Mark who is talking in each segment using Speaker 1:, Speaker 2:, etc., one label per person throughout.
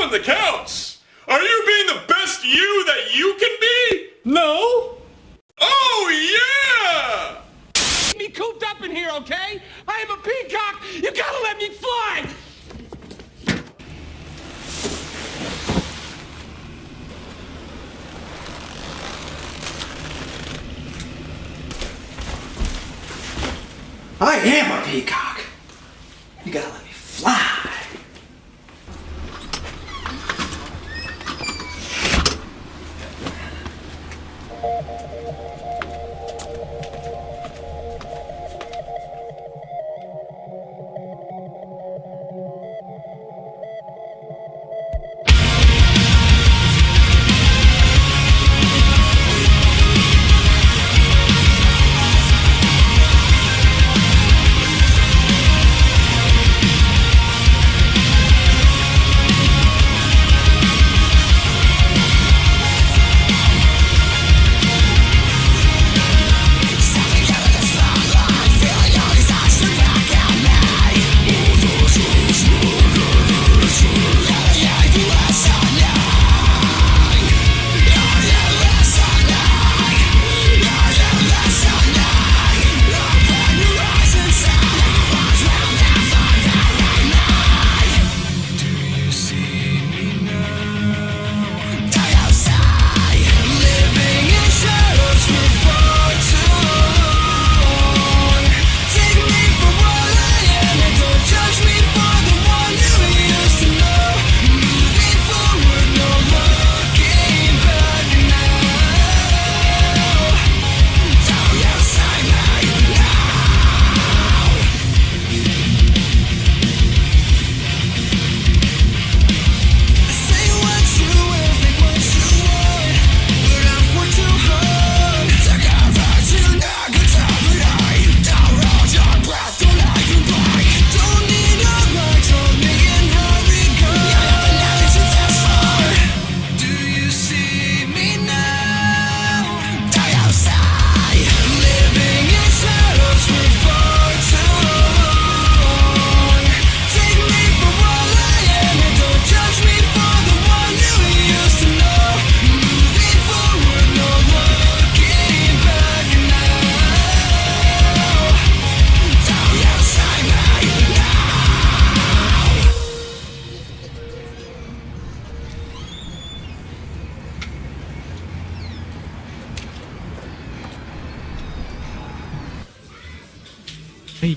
Speaker 1: on the couch. Are you being the best you that you can be?
Speaker 2: No.
Speaker 1: Oh, yeah!
Speaker 3: Keep me cooped up in here, okay? I am a peacock. You gotta let me fly.
Speaker 4: I am a peacock. You gotta let me fly.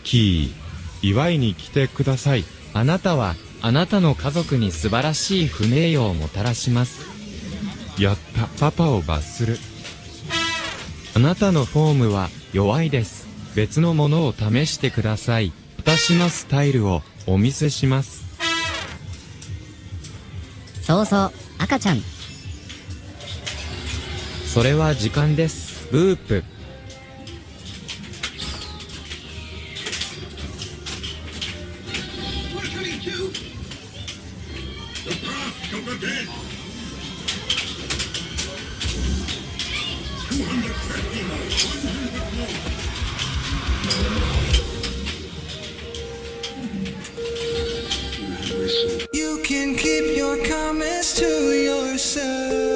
Speaker 5: キー、祝いに来てください。あなたはあなたの家族に素晴らしい不名誉をもたらします。やった、パパを罰する。あなたのフォームは弱いです。別のものを試してください。私のスタイルをお見せします。
Speaker 6: そうそう、赤ちゃん。
Speaker 5: それは時間です。ブープ。
Speaker 7: You can keep your comments to yourself.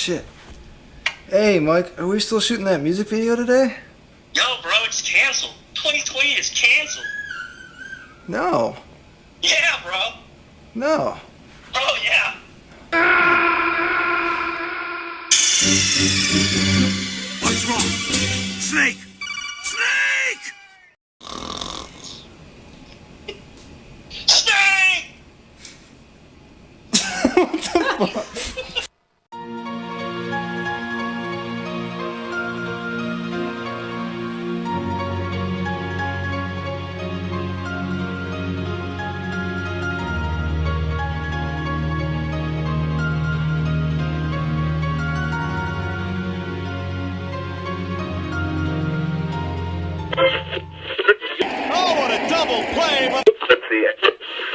Speaker 4: shit. Hey, Mike, are we still shooting that music video today?
Speaker 2: Yo, bro, it's canceled. 2020 is canceled.
Speaker 4: No.
Speaker 2: Yeah, bro.
Speaker 4: No.
Speaker 2: Bro, yeah.
Speaker 8: What's wrong? Snake! Snake!
Speaker 2: Snake!
Speaker 3: Oh, what a double play!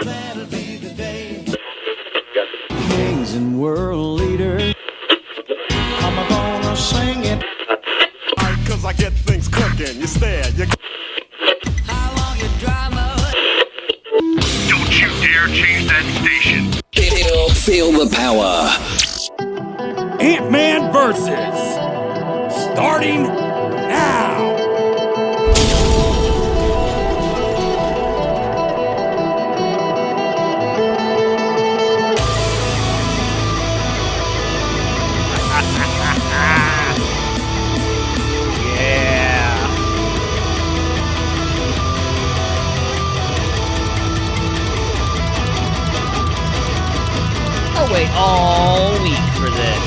Speaker 7: That'll be the day. Kings and world leaders. I'm gonna sing it.
Speaker 3: Cause I get things cooking. You stare, you...
Speaker 7: How long you drama?
Speaker 8: Don't you dare change that station.
Speaker 9: Feel the power.
Speaker 3: Ant-Man versus. Starting now.
Speaker 10: I'll wait all week for this.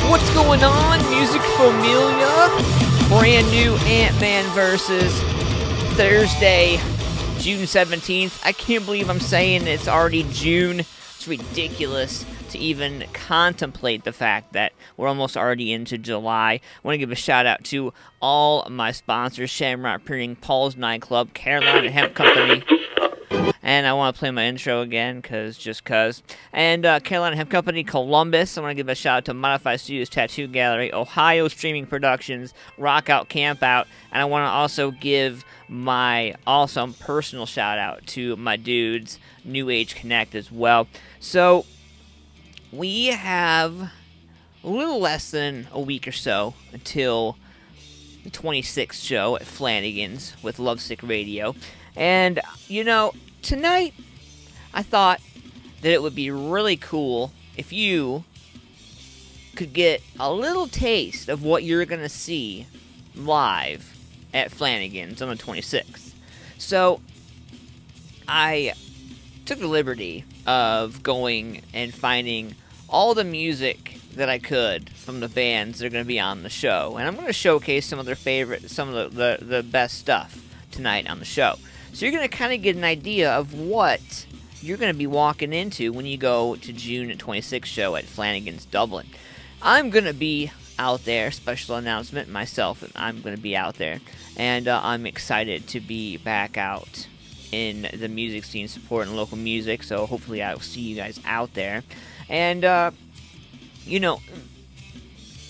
Speaker 10: What's going on, MusicFamilia? Brand new Ant-Man versus Thursday, June 17th. I can't believe I'm saying it's already June. It's ridiculous to even contemplate the fact that we're almost already into July. I want to give a shout out to all my sponsors: Shamrock Printing, Paul's Nightclub, Carolina Hemp Company, and I want to play my intro again, just cause. And Carolina Hemp Company, Columbus. I want to give a shout out to Modify Studios Tattoo Gallery, Ohio Streaming Productions, Rock Out Camp Out, and I want to also give my awesome personal shout out to my dudes, New Age Connect as well. So we have a little less than a week or so until the 26th show at Flanagan's with Lovesick Radio. And, you know, tonight I thought that it would be really cool if you could get a little taste of what you're going to see live at Flanagan's on the 26th. So I took the liberty of going and finding all the music that I could from the bands that are going to be on the show, and I'm going to showcase some of their favorite, some of the best stuff tonight on the show. So you're going to kind of get an idea of what you're going to be walking into when you go to June 26th show at Flanagan's Dublin. I'm going to be out there, special announcement, myself, I'm going to be out there, and I'm excited to be back out in the music scene supporting local music, so hopefully I will see you guys out there. And, you know,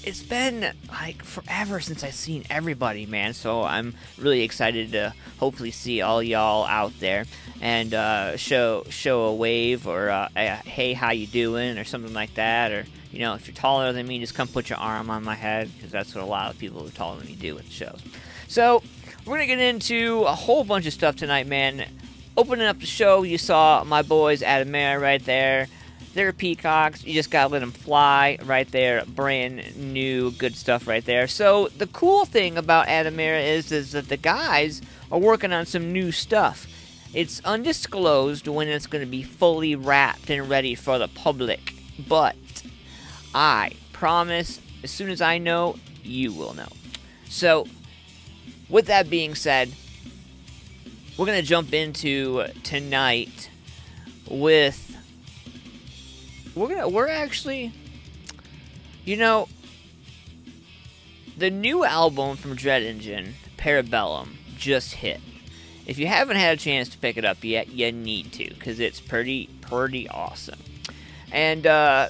Speaker 10: it's been, like, forever since I've seen everybody, man, so I'm really excited to hopefully see all y'all out there and show a wave or a hey, how you doing, or something like that, or, you know, if you're taller than me, just come put your arm on my head, because that's what a lot of people who are taller than me do at the shows. So, we're going to get into a whole bunch of stuff tonight, man. Opening up the show, you saw my boys Adamera right there. They're peacocks. You just got to let them fly right there. Brand new good stuff right there. So, the cool thing about Adamera is that the guys are working on some new stuff. It's undisclosed when it's going to be fully wrapped and ready for the public. But I promise, as soon as I know, you will know. So, with that being said, we're going to jump into tonight with... We're actually... You know, the new album from Dread Engine, Parabellum, just hit. If you haven't had a chance to pick it up yet, you need to, because it's pretty awesome. And I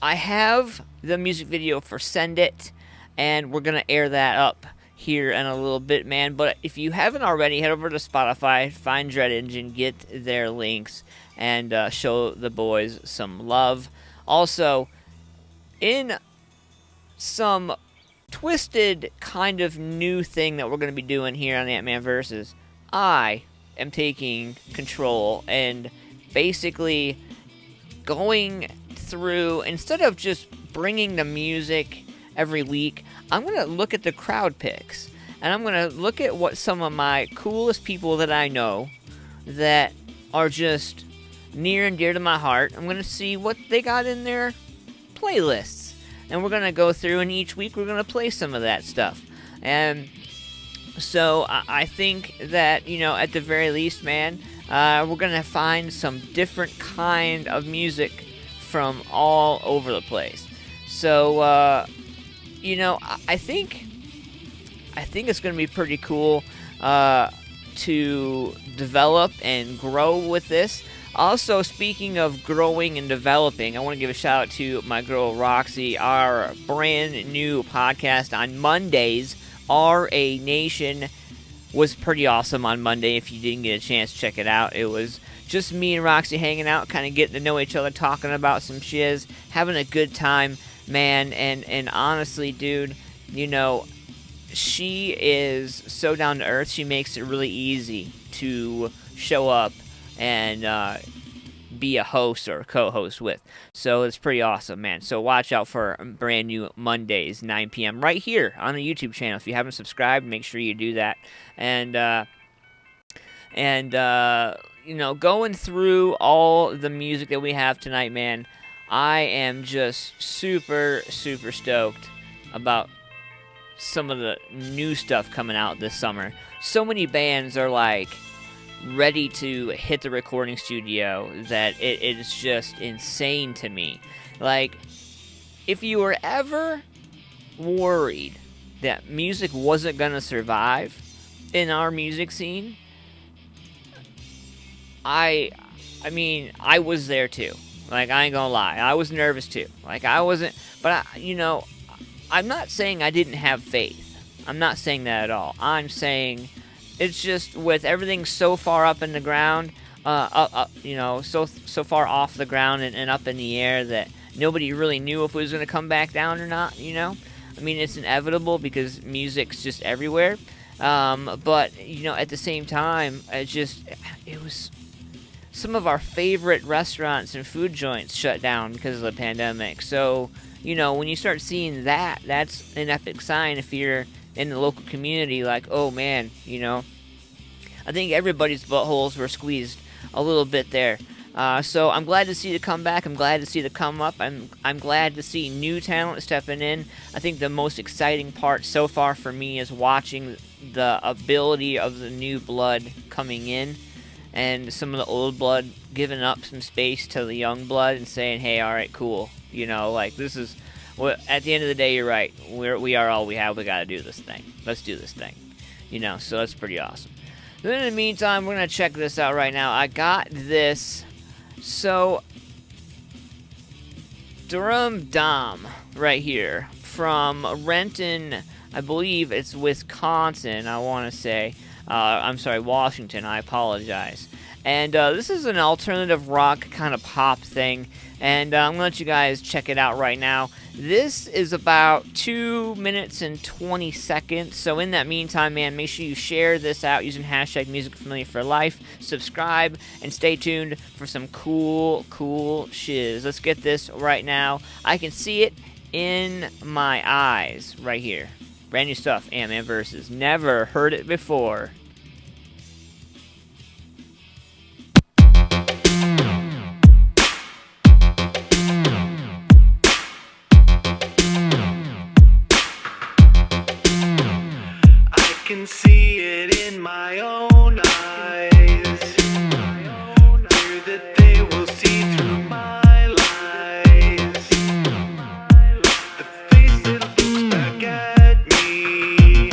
Speaker 10: have the music video for Send It, and we're going to air that up here in a little bit, man. But if you haven't already, head over to Spotify, find Dread Engine, get their links, and show the boys some love. Also, in some twisted kind of new thing that we're going to be doing here on Ant-Man Versus, I am taking control and basically going through, instead of just bringing the music every week, I'm going to look at the crowd picks, and I'm going to look at what some of my coolest people that I know that are just near and dear to my heart, I'm going to see what they got in their playlists, and we're going to go through, and each week we're going to play some of that stuff. And so I think that, you know, at the very least, man, we're going to find some different kind of music from all over the place. So, you know, I think it's going to be pretty cool to develop and grow with this. Also, speaking of growing and developing, I want to give a shout out to my girl Roxy, our brand new podcast on Mondays. RA Nation was pretty awesome on Monday. If you didn't get a chance, check it out. It was just me and Roxy hanging out, kind of getting to know each other, talking about some shiz, having a good time, man. And honestly, dude, you know, she is so down to earth. She makes it really easy to show up and be a host or a co-host with. So it's pretty awesome, man. So watch out for brand new Mondays, 9 p.m. right here on the YouTube channel. If you haven't subscribed, make sure you do that. And you know, going through all the music that we have tonight, man, I am just super, super stoked about some of the new stuff coming out this summer. So many bands are like ready to hit the recording studio that it is just insane to me. Like, if you were ever worried that music wasn't gonna survive in our music scene, I mean, I was there too. Like, I ain't gonna lie, I was nervous too. Like, I wasn't, but you know, I'm not saying I didn't have faith. I'm not saying that at all. I'm saying it's just with everything so far up in the ground, you know, so far off the ground and up in the air that nobody really knew if it was going to come back down or not, you know? I mean, it's inevitable because music's just everywhere. But, you know, at the same time, it was some of our favorite restaurants and food joints shut down because of the pandemic. So, you know, when you start seeing that, that's an epic sign if you're in the local community, like, oh man, you know, I think everybody's buttholes were squeezed a little bit there. So I'm glad to see the comeback. I'm glad to see the come up. I'm glad to see new talent stepping in. I think the most exciting part so far for me is watching the ability of the new blood coming in, and some of the old blood giving up some space to the young blood and saying, hey, all right, cool. You know, like, this is. Well, at the end of the day, you're right. We are all we have. We got to do this thing. Let's do this thing. You know, so that's pretty awesome. Then in the meantime, we're going to check this out right now. I got this. So, Durham Dom right here from Renton, I believe it's Wisconsin, I want to say. I'm sorry, Washington. I apologize. And this is an alternative rock kind of pop thing. And I'm going to let you guys check it out right now. This is about 2 minutes and 20 seconds. So in that meantime, man, make sure you share this out using hashtag MusicFamilia for life. Subscribe and stay tuned for some cool shiz. Let's get this right now. I can see it in my eyes right here. Brand new stuff, Ant-Man Versus. Never heard it before.
Speaker 7: Can see it in my own eyes. Fear that they will see through my lies. The face that looks back at me,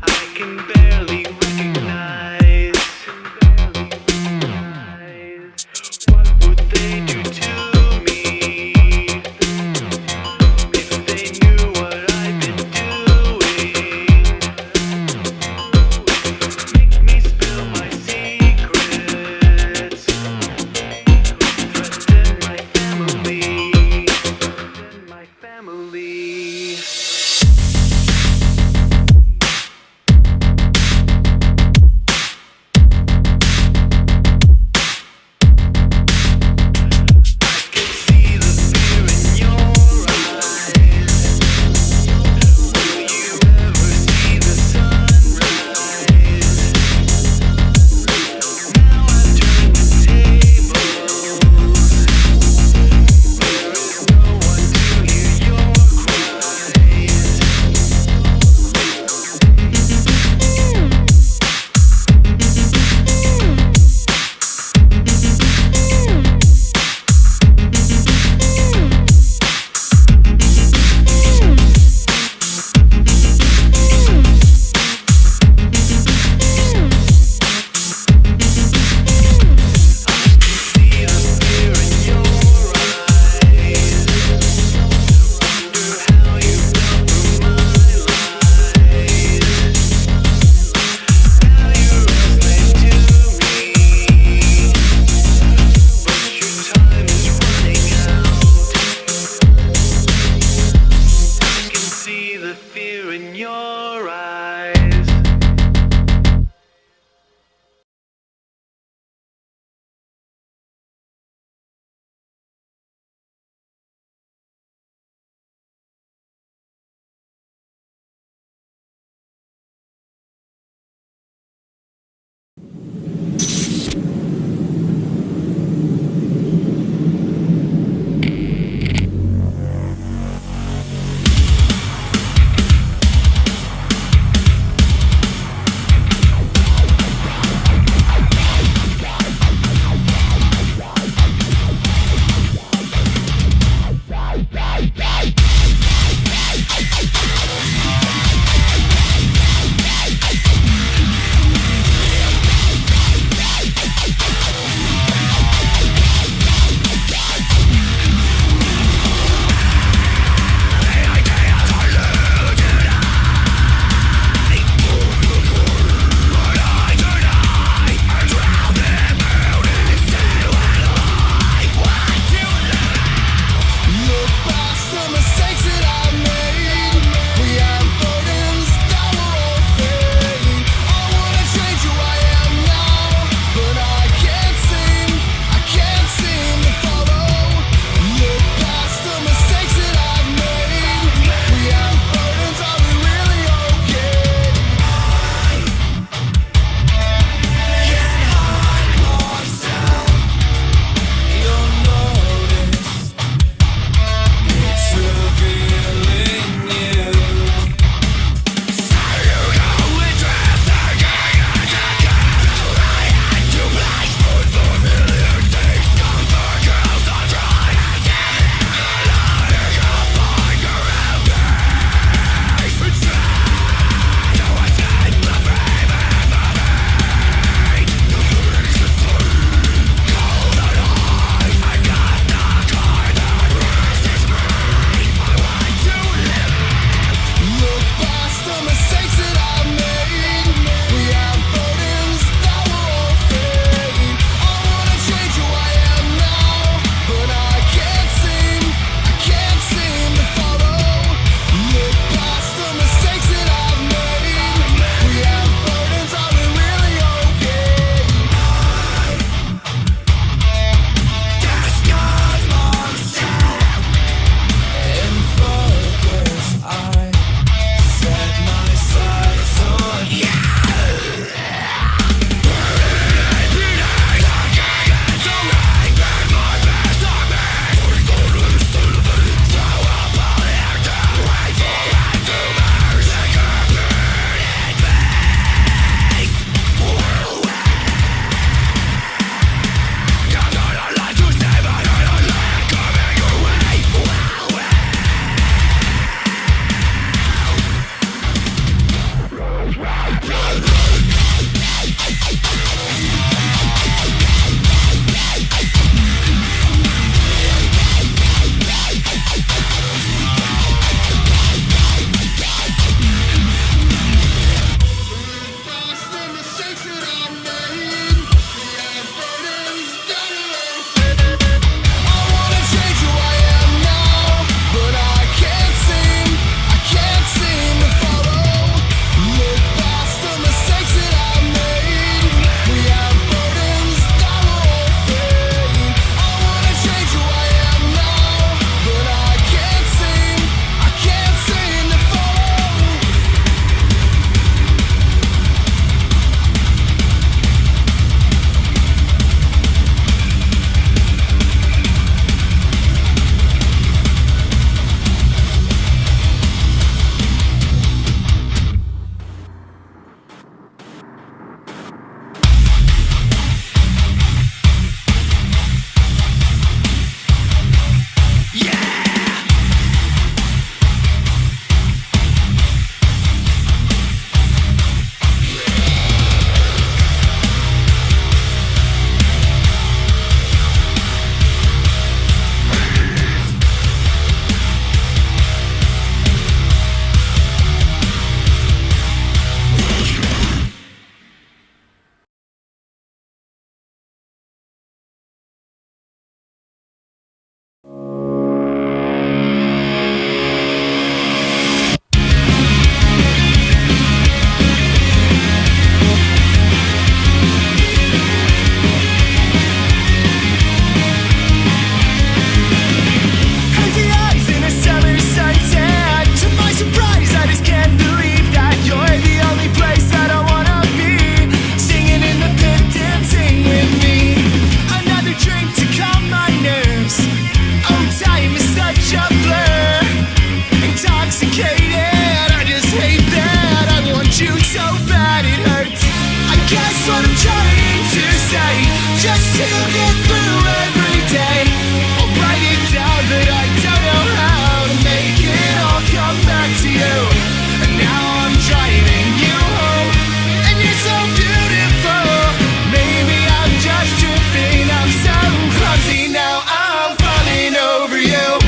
Speaker 7: I can barely recognize. What would they do to me if they knew what I've been doing? fear in your eyes.
Speaker 11: what I'm trying to say, just to get through every day. I'll write it down, but I don't know how to make it all come back to you. And now I'm driving you home, and you're so beautiful. Maybe I'm just tripping, I'm so clumsy now, I'm falling over you.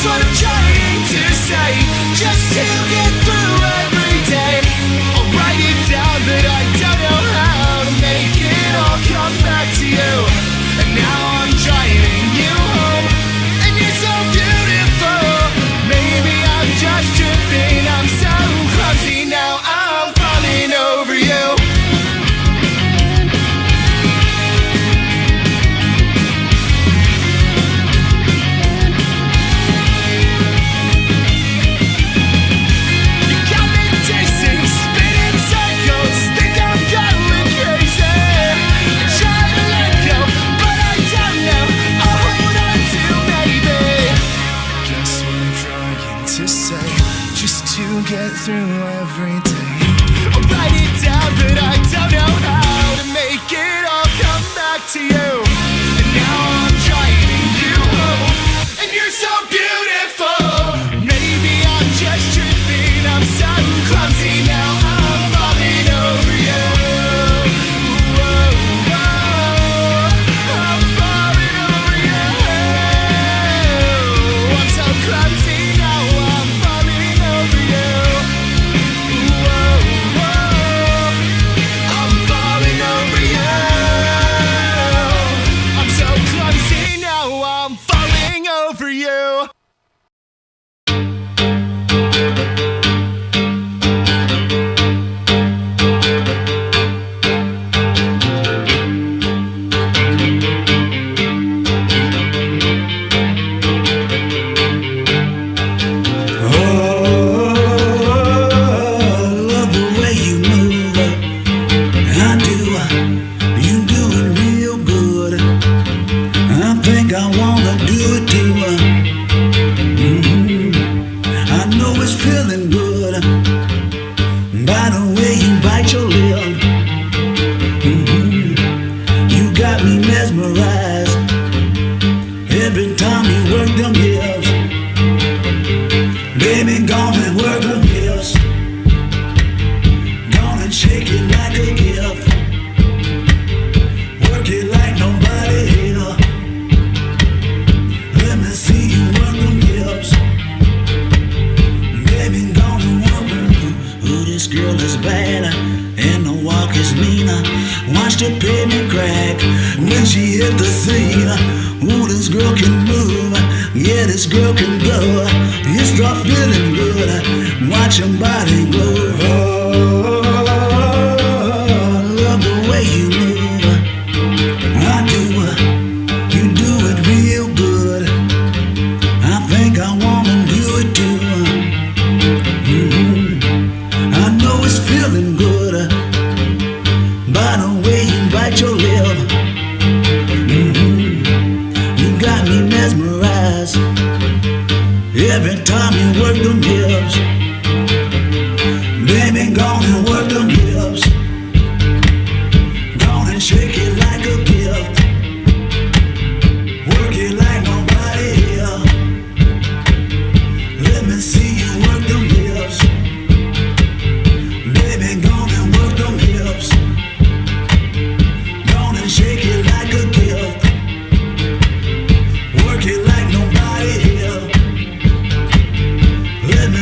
Speaker 11: What I'm trying to say, just to get through every day. I'll write it down, but I don't know how to make it all come back to you. And now I'm driving you home, and you're so beautiful. Maybe I'm just tripping, I'm so clumsy now, I'm falling over you. Get through every day. I'll write it down, but I don't know how to make it all come back to you. And now I'm driving you home, and you're so beautiful. Maybe I'm just tripping, I'm so clumsy now, I'm falling over you. Whoa, whoa, I'm falling over you. I'm so clumsy now, I'm falling over you.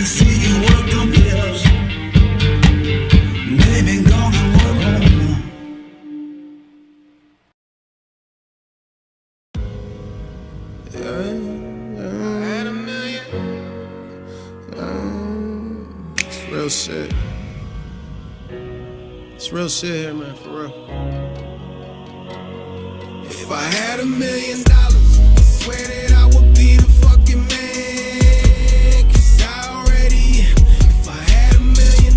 Speaker 11: See you real shit. It's real shit here, man, for real. If I had $1 million, I swear that I would be the fucking man. 'Cause I already am. If I had $1 million,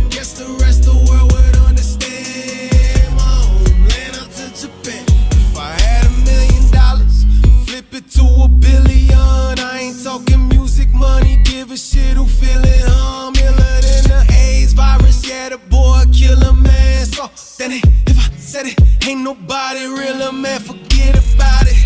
Speaker 11: guess the rest of the world would understand. My homeland out to Japan. If I had $1 million, flip it to $1 billion. I ain't talking music money, give a shit who feel it, huh? Iller than the AIDS virus, yeah, the boy killer, man. So then if I said it, ain't nobody realer, man, forget about it.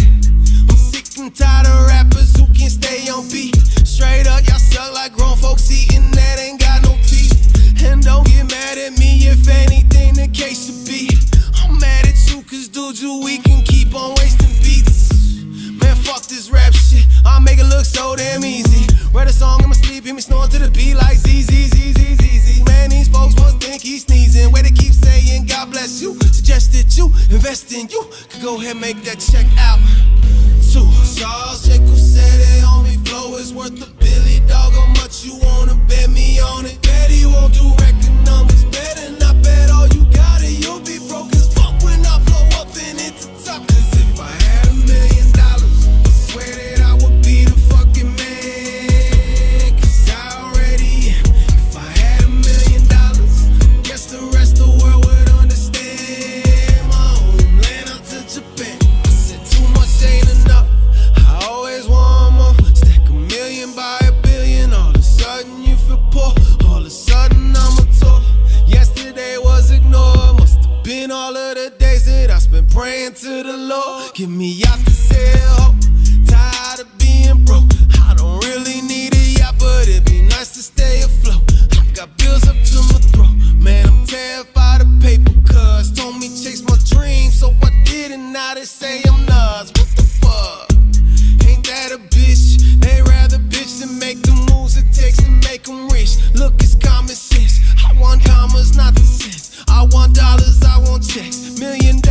Speaker 11: I'm sick and tired of rappers who can't stay on beat. Straight up, y'all suck like grown folks eating that ain't got no teeth. And don't get mad at me if anything the case should be. I'm mad at you cause dude, you weak and keep on wasting beats. Man, fuck this rap shit, I'll make it look so damn easy. Write a song in my sleep, hear me snoring to the beat like Z. Man, these folks must think he's sneezing. Way they keep saying God bless you, suggested you invest in you. Could go ahead and make that check out too. Charles Jacob said it on me, flow is worth $1 billion. How much you wanna bet me on it? Bet he won't do record numbers, better not bet all you got it. You'll be broke as fuck when I blow up and hit the top. Cause if I had $1 million, I swear that I would be the fucking man. Cause I already am. If I had $1 million, guess the rest of the world would understand. My homeland out to Japan. I said too much ain't enough, I always want more. Stack $1 million by $1 billion. All of a sudden you feel poor, all of a sudden I'm a tour. Yesterday was ignored, must have been all of the days that I spent praying to the Lord. Get me out the cell, tired of being broke. I don't really need a yacht, but it'd be nice to stay afloat. I got bills up to my throat, man, I'm terrified of paper. Cuz told me chase my dreams, so I did, and now they say I'm nuts. What the fuck? Ain't that a bitch? They rather bitch than make the moves it takes to make them rich. Look, it's common sense, I want commas, not the cents. I want dollars, I want checks. $1 million,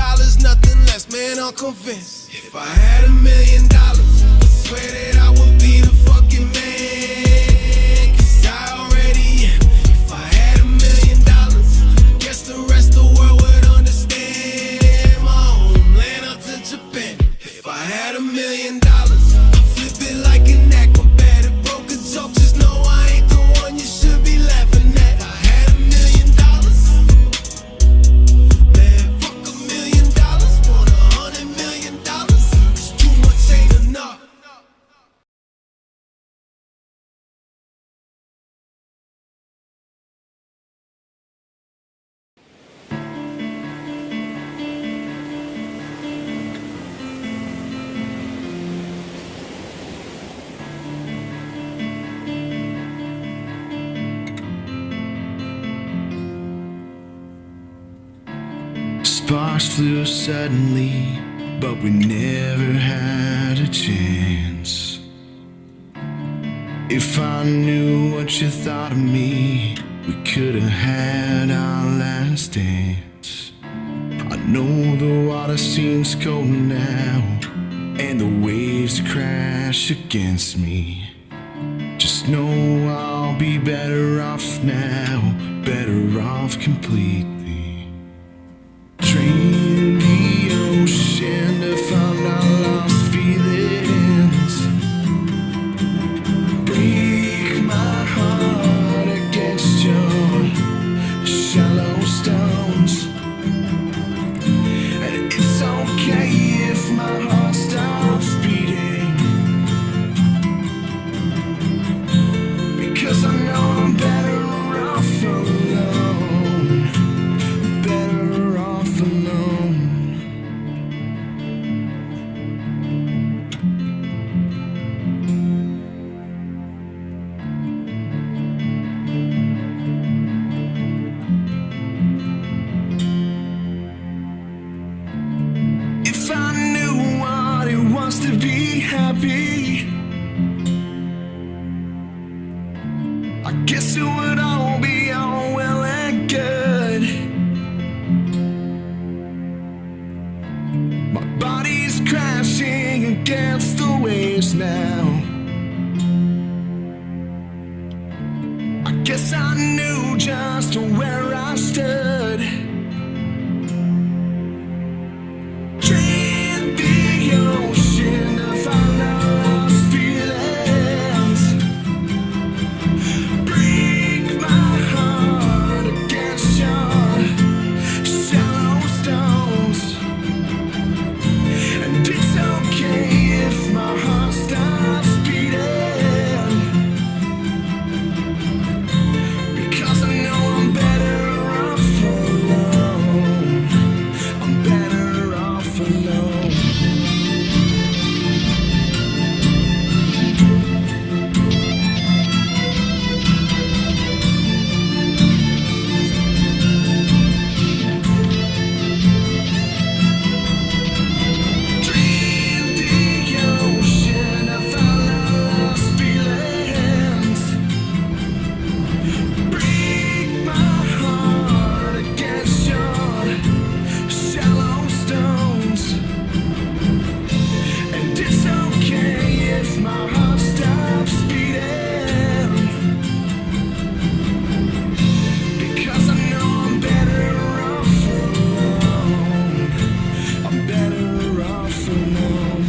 Speaker 11: nothing less, man, I'm convinced. If I had $1 million, I swear that I would be the fucking man. Cause I already am. If I had $1 million, guess the rest of the world would understand. My homeland out to Japan. If I had $1 million, I'd flip it like an acrobat. If broke a joke, just know I ain't the one you should be laughing at. If I had $1 million, man, fuck $1 million. Want $100 million, cause too much ain't enough.
Speaker 12: Sparks flew suddenly, but we never had a chance. If I knew what you thought of me, we could have had our last dance. I know the water seems cold now, and the waves crash against me. Just know I'll be better off now, better off completely. Drain the ocean to find our lost feelings. Break my heart against your shallow stones. And it's okay if my heart stops beating, because I know I'm better off alone. Better off alone. lost where I stood. Dream the ocean of our lost feelings. Break my heart against your shallow stones. And it's okay if my heart stops beating, because I know I'm better off alone. I'm better off alone. Dream the ocean of our lost feelings. Break my heart against your shallow stones. And it's okay if my heart stops beating, because I know I'm better off alone. I'm better off alone.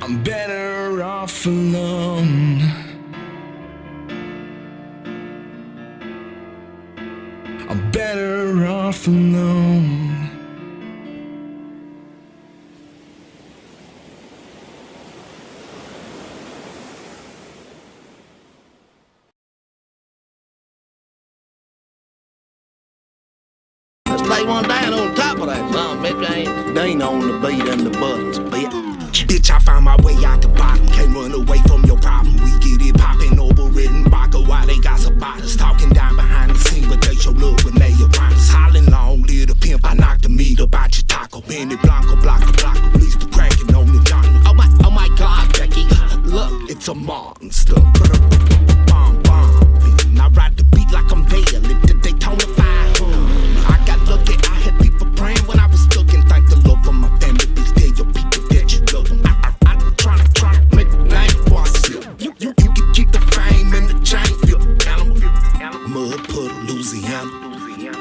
Speaker 12: I'm better off alone. I'm better off alone.
Speaker 13: Let's lay one down on top of that song, bitch. They ain't on the beat and the buttons, bitch.
Speaker 12: Bitch, I found my way out the bottom. Can't run away from your problem. We get it poppin' over written vodka while they got some bottles. Talking down behind the scene, but they show love when they around us. Hollin' long, little pimp. I knocked the meat about your taco. Benny Blanco, block, release the crackin' on the jungle.
Speaker 13: Oh my God, Becky.
Speaker 12: Look, it's a monster. Bomb. And I ride the beat like I'm there. Lit the Daytona 500. I got lucky, I had people praying when I was stuck. And thank the Lord for my family. Please tell your people that you love them. I tryna make a name for myself. You can keep the fame and the chain. Feel animal. Mud puddle, Louisiana.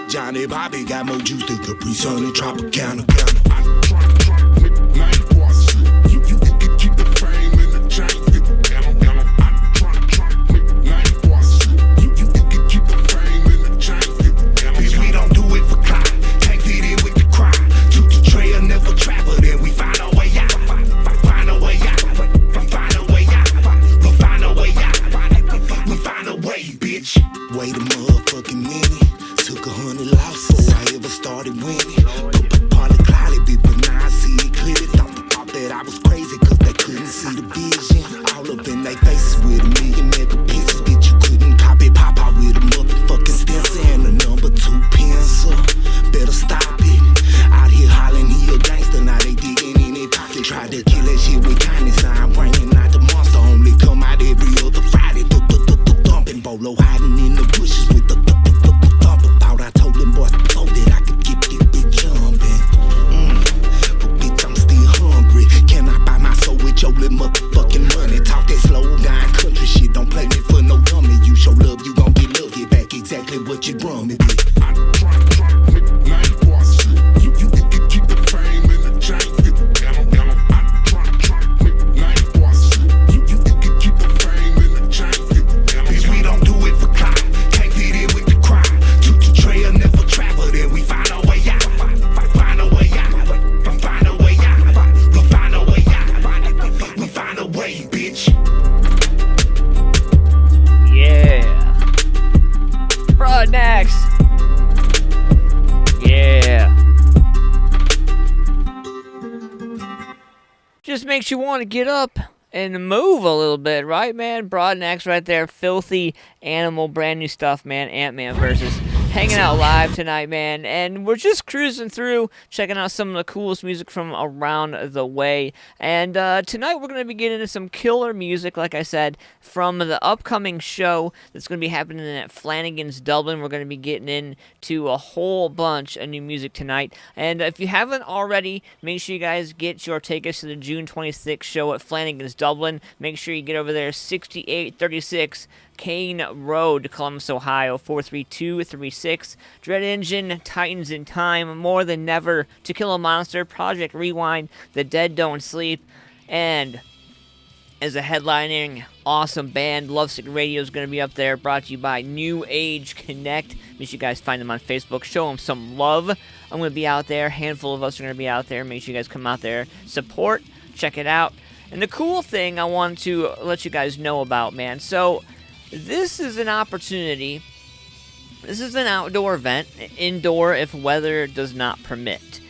Speaker 12: Johnny Bobby got more juice than Capri Sun and Tropicana. I tryna make a name for myself. You can keep the fame and the chain. Feel animal. I tryna make a name for myself. You can keep the fame and the chain. Feel animal. Bitch, we don't do it for clout. Take it in with the crowd. Took the trail, never travel, then we find our way out. Find a way out. Find a way out. We find a way out. We find a way, bitch. Wait a motherfucking minute. Took 100 loss before I ever started winning. Partly cloudy, but now I see it clearly. Thought that I was crazy, cause they couldn't see the vision. All up in their faces with a million megapixels. Bitch, you couldn't copy Papa with a motherfucking stencil and a number 2 pencil. Better stop it. Out here hollering, he a gangster, now they digging in their pocket. Tried to kill that shit with kindness, now I'm bringing out the monster. Only come out every other Friday. Thumping bolo, hiding in the bushes with the thumper. Thought I told them boys before that I could get this bitch jumping. But bitch, I'm still hungry. Can I buy my soul with your little motherfucking money? Talk that slow down country shit, don't play me for no dummy. You show love, you gon' get love, get back exactly what you brought me, bitch. I try make a name for myself. You can keep the fame and the chain. I try make a name for myself. You can keep the fame and the chain. Bitch, we don't do it for clout. Can't fit in with the crowd. Took the trail, never travel, then we find our way out. Find a way out. Find a way out. We find a way out. We find a way, bitch.
Speaker 10: Yeah. Broadnax. Yeah. Just makes you want to get up and move a little bit, right, man? Broadnax right there. Filthy Animal. Brand new stuff, man. Ant-Man versus hanging out live tonight, man, and we're just cruising through, checking out some of the coolest music from around the way. And tonight we're going to be getting into some killer music, like I said, from the upcoming show that's going to be happening at Flanagan's Dublin. We're going to be getting into a whole bunch of new music tonight. And if you haven't already, make sure you guys get your tickets to the June 26th show at Flanagan's Dublin. Make sure you get over there, 6836 Kane Road, Columbus, Ohio, 43236. Dread Engine, Titans in Time, More Than Never, To Kill a Monster, Project Rewind, The Dead Don't Sleep, and as a headlining awesome band, Lovesick Radio is going to be up there, brought to you by New Age Connect. Make sure you guys find them on Facebook, show them some love. I'm going to be out there, a handful of us are going to be out there. Make sure you guys come out there, support, check it out. And the cool thing I want to let you guys know about, man, so this is an opportunity. This is an outdoor event, indoor if weather does not permit.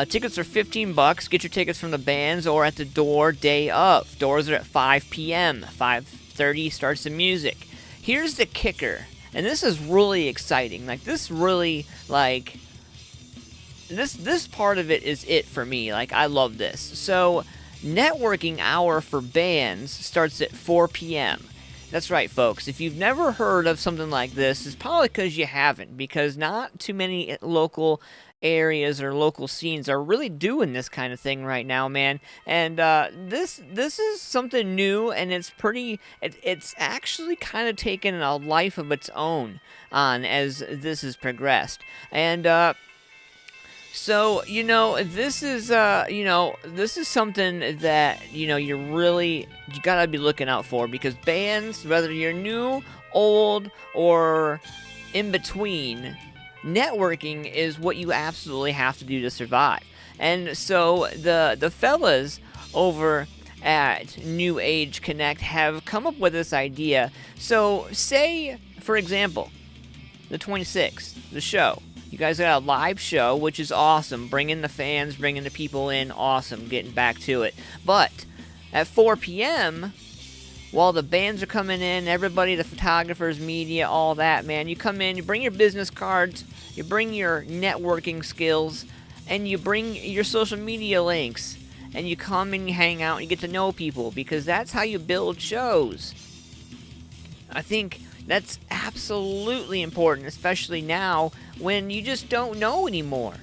Speaker 10: Tickets are $15. Get your tickets from the bands or at the door day of. Doors are at 5 p.m. 5:30 starts the music. Here's the kicker, and this is really exciting. This part of it is it for me. I love this. So, networking hour for bands starts at 4 p.m. That's right, folks. If you've never heard of something like this, it's probably because you haven't, because not too many local areas or local scenes are really doing this kind of thing right now, man. And this is something new, and it's actually kind of taken a life of its own on as this has progressed. And so, this is something that, you gotta be looking out for, because bands, whether you're new, old, or in between, networking is what you absolutely have to do to survive. And so the fellas over at New Age Connect have come up with this idea. So say, for example, the 26th, the show. You guys got a live show, which is awesome. Bringing the fans, bringing the people in, awesome. Getting back to it. But at 4 p.m., while the bands are coming in, everybody, the photographers, media, all that, man, you come in, you bring your business cards, you bring your networking skills, and you bring your social media links, and you come and you hang out and you get to know people, because that's how you build shows. I think that's absolutely important, especially now when you just don't know anymore.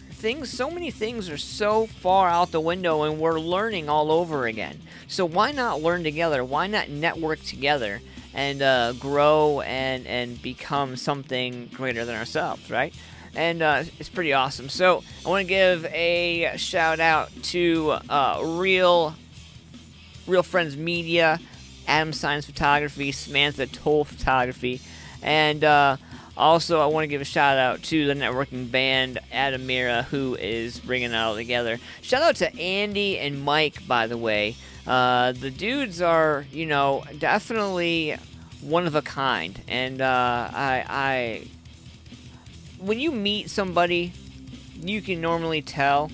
Speaker 10: So many things are so far out the window, and we're learning all over again. So why not learn together? Why not network together and grow and become something greater than ourselves, right? And it's pretty awesome. So I want to give a shout out to Real Friends Media, Adam Science Photography, Samantha Toll Photography, and also I want to give a shout out to the networking band Adamira, who is bringing it all together. Shout out to Andy and Mike, by the way. The dudes are, definitely one of a kind, and I when you meet somebody, you can normally tell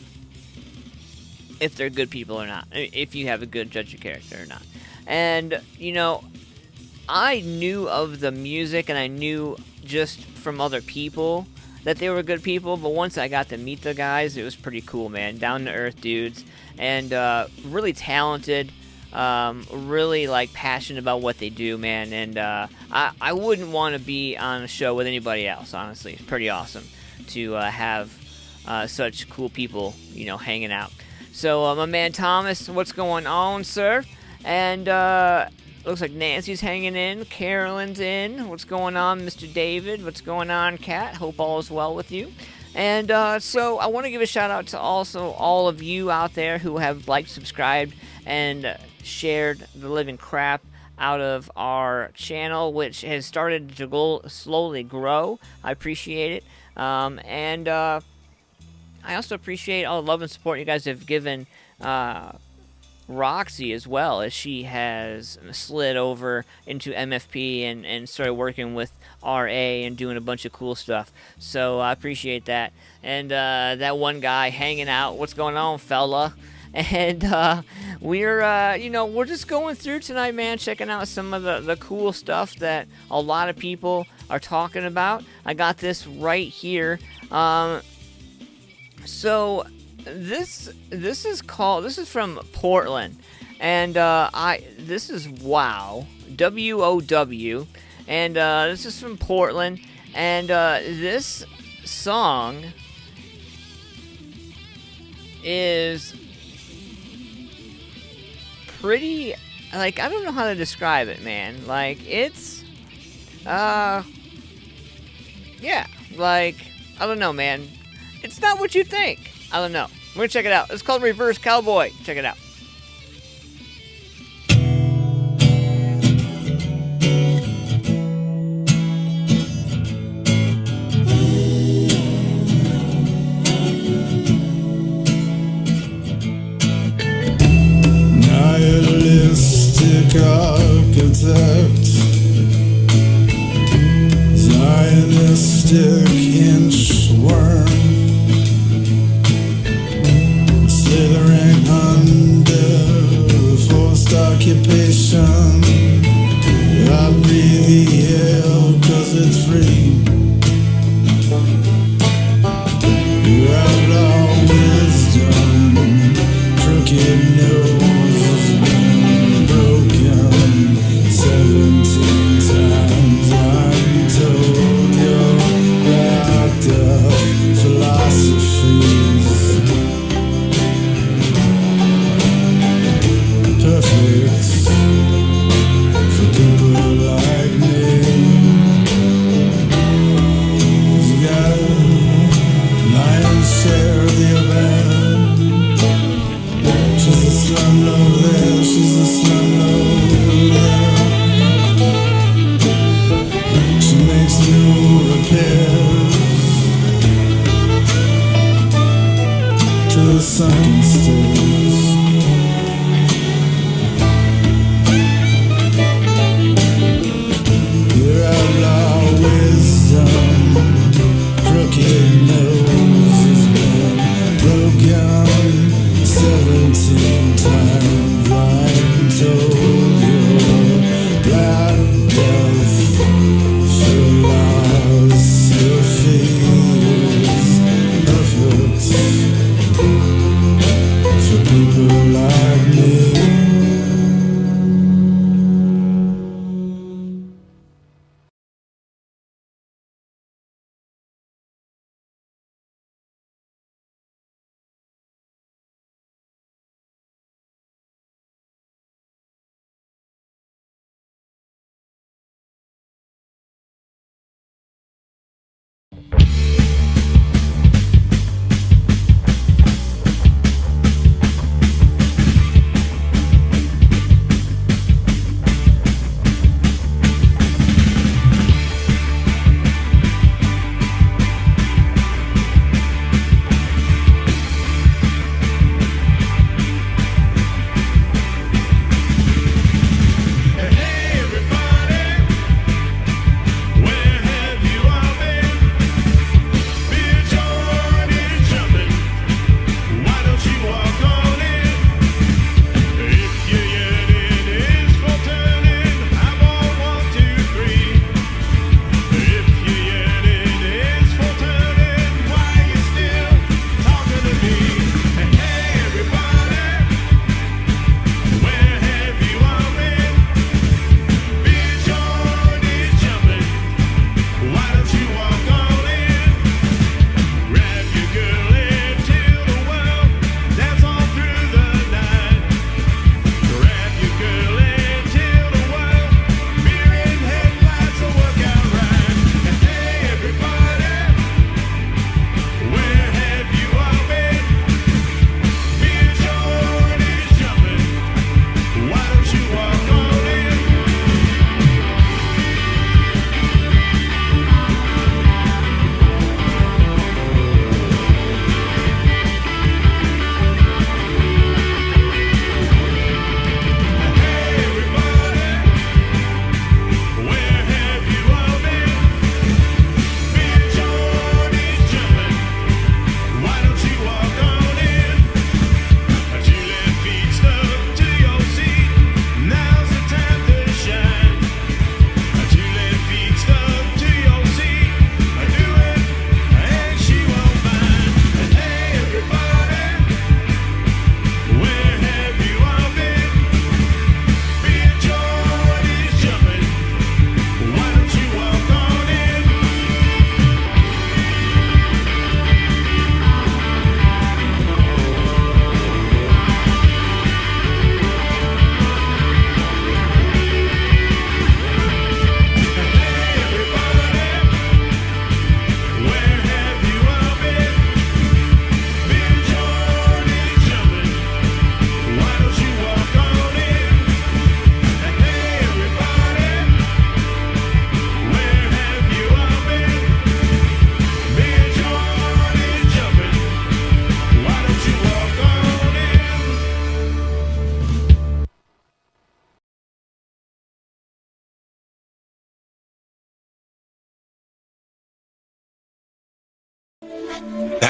Speaker 10: if they're good people or not, if you have a good judge of character or not. And, I knew of the music, and I knew just from other people that they were good people, but once I got to meet the guys, it was pretty cool, man. Down-to-earth dudes, and really talented, really, passionate about what they do, man. And I wouldn't want to be on a show with anybody else, honestly. It's pretty awesome to have such cool people, hanging out. So, my man Thomas, what's going on, sir? And looks like Nancy's hanging in. Carolyn's in. What's going on, Mr. David? What's going on, Kat? Hope all is well with you. And so I want to give a shout out to also all of you out there who have liked, subscribed, and shared the living crap out of our channel, which has started to slowly grow. I appreciate it. And I also appreciate all the love and support you guys have given Roxy as well, as she has slid over into MFP and started working with RA and doing a bunch of cool stuff. So I appreciate that. And that one guy hanging out, what's going on, fella? And we're just going through tonight, man, checking out some of the cool stuff that a lot of people are talking about. I got this right here. So this is from Portland, and this is WOW, WOW, and this is from Portland, and this song is pretty, like, I don't know how to describe it, man. Like, it's yeah, like, I don't know, man. It's not what you think. I don't know. We're gonna check it out. It's called Reverse Cowboy. Check it out.
Speaker 12: Nihilistic architect, Zionistic inchworm, slithering under forced occupation. I breathe the air 'cause it's free. You have all wisdom, crooked nose has been broken 17 times. I'm told you're wrapped up philosophies. Perfect for people like me. You got a lion's share of the event. She's a slumlord there, she's a slumlord there. She makes no repairs to the sunken stairs. Your outlaw wisdom, crooked nose has been broken 17 times. I'm told you're black death philosophy is perfect for people like me.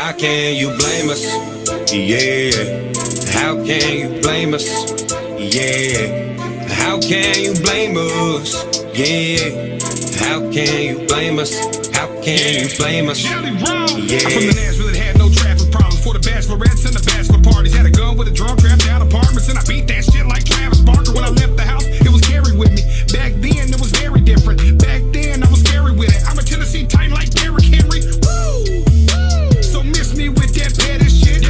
Speaker 14: how can you blame us? Yeah, how can you blame us? Yeah, how can you blame us? Yeah, how can you blame us? How can you blame us?
Speaker 15: Yeah. I'm from the Nashville that had no traffic problems for the bachelorettes and the bachelor parties. Had a gun with a drum, trapped down apartments, and I beat that shit like Travis Barker. When I left the house, it was carried with me. Back then, it was very different. Back then, I was scary with it. I'm a Tennessee Titan like Derrick Henry. Woo! So miss me with that petty shit.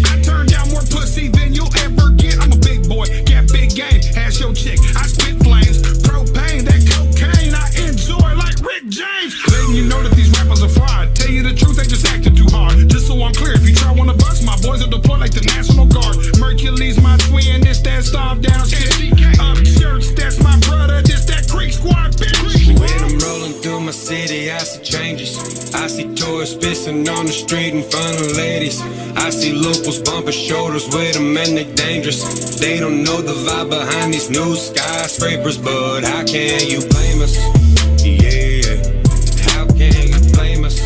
Speaker 15: I turn down more pussy than you'll ever get. I'm a big boy, got big game. Ask your chick, I spit flames. Propane, that cocaine, I enjoy like Rick James. Letting you know that these rappers are fraud. Tell you the truth, they just acted too hard. Just so I'm clear, if you try one of us, my boys will deploy like the National Guard. Mercury's my twin, this that stomp down shit. Up church, that's my brother, this that Creek Squad bitch.
Speaker 14: When I'm rolling through my city, I see changes. I see tourists pissing on the street in front of ladies. I see locals bumping shoulders with them and they dangerous. They don't know the vibe behind these new skyscrapers, but how can you blame us? Yeah, how can you blame us?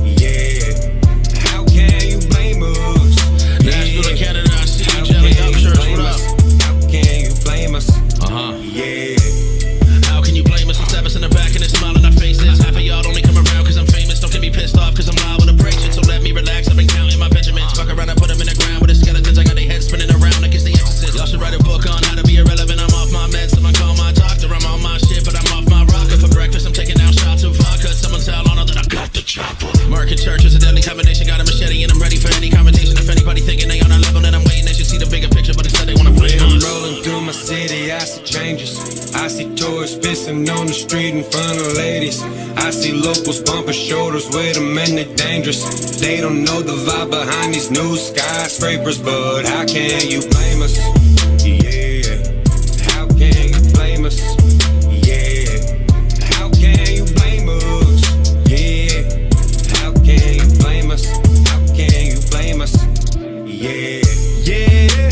Speaker 14: Yeah, how can you blame us?
Speaker 16: Nashville, Canada, I see you, Jelly Up Church, what up?
Speaker 14: How can you blame us? Yeah.
Speaker 16: How can you blame us? With service in the back and a smile on our faces. Half of y'all only come around cause I'm famous. Don't get me pissed off cause I'm live on the break shit. So let me relax, I've been counting my Benjamins. Fuck around, I put them in the ground with the skeletons. I got their heads spinning around like it's the exorcist. Y'all should write a book on how to be irrelevant. I'm off my meds, someone call my doctor. I'm on my shit, but I'm off my rocker. For breakfast, I'm taking down shots of vodka. Someone tell on that I got the chopper. Mark and Church is a deadly combination. Got a machete and I'm ready for any confrontation. If anybody thinking they on our level, then I'm waiting. They should see the bigger picture, but instead they wanna blame
Speaker 14: When I'm
Speaker 16: us.
Speaker 14: rolling through my city, I see changes. I see tourists pissing on the street in front of ladies. I see locals bumping shoulders with them and they dangerous. They don't know the vibe behind these new skyscrapers, but how can you blame us? Yeah, how can you blame us? Yeah, how can you blame us? Yeah, how can you blame us? How can you blame us? Yeah, yeah.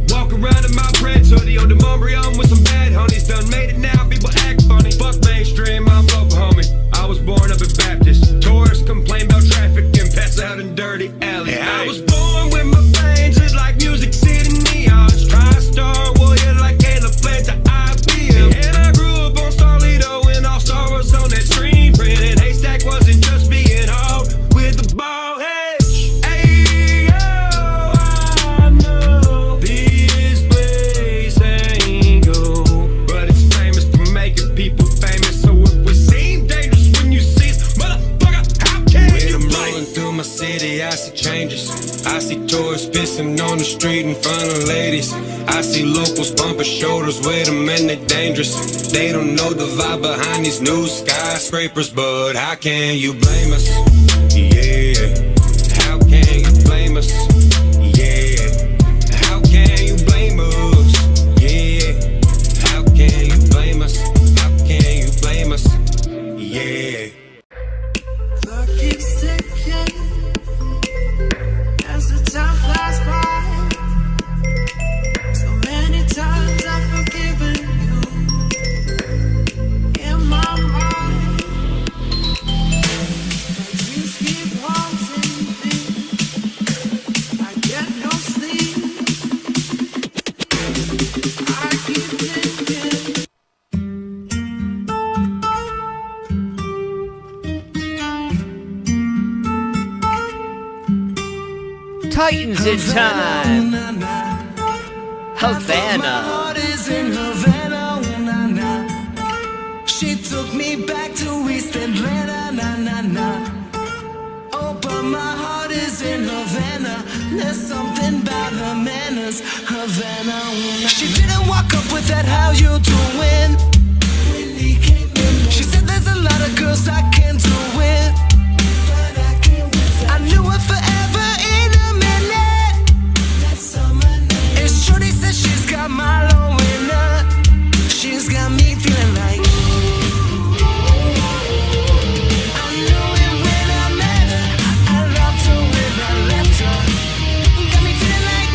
Speaker 14: Walk around in my Prince hoodie on the Montreal with some bad honeys. Done made it now, people act funny. Fuck mainstream, I'm local, homie. I was born up in Baptist. Tourists complain about traffic and pass out in dirty alleys. I was born with my veins just like Music City neons. Tri-star warrior like Caleb Flint to IBM. And I grew up on Starlito when All Star was on that screen print. And Haystack wasn't just being hauled with the ball head. Hey, oh, I know this place ain't gold, but it's famous for making people famous. So if we seem dangerous when you see us, motherfucker, how can you blame? When I'm rolling through my city, I see changes. I see tourists pissing on the street in front of ladies. I see locals bumping shoulders with them and they dangerous. They don't know the vibe behind these new skyscrapers, but how can you blame us? Yeah, how can you blame us? Yeah, how can you blame us? Yeah, how can you blame us? How can you blame us? Yeah.
Speaker 11: Clock keeps ticking as the time flies by. So many times I've forgiven you in my mind. But dreams keep haunting me. I get no sleep. I keep thinking.
Speaker 10: Titans in time. Havana.
Speaker 11: She took me back to East Atlanta, na na na. Oh, but my heart is in Havana. There's something about her manners, Havana. She didn't walk up with that "How you doing?" She said there's a lot of girls I can't do it. I knew her forever in a minute. And Shorty said she's got my low in her. She's got me feeling like I knew it when I met her. I loved her when I left her. Got me feeling like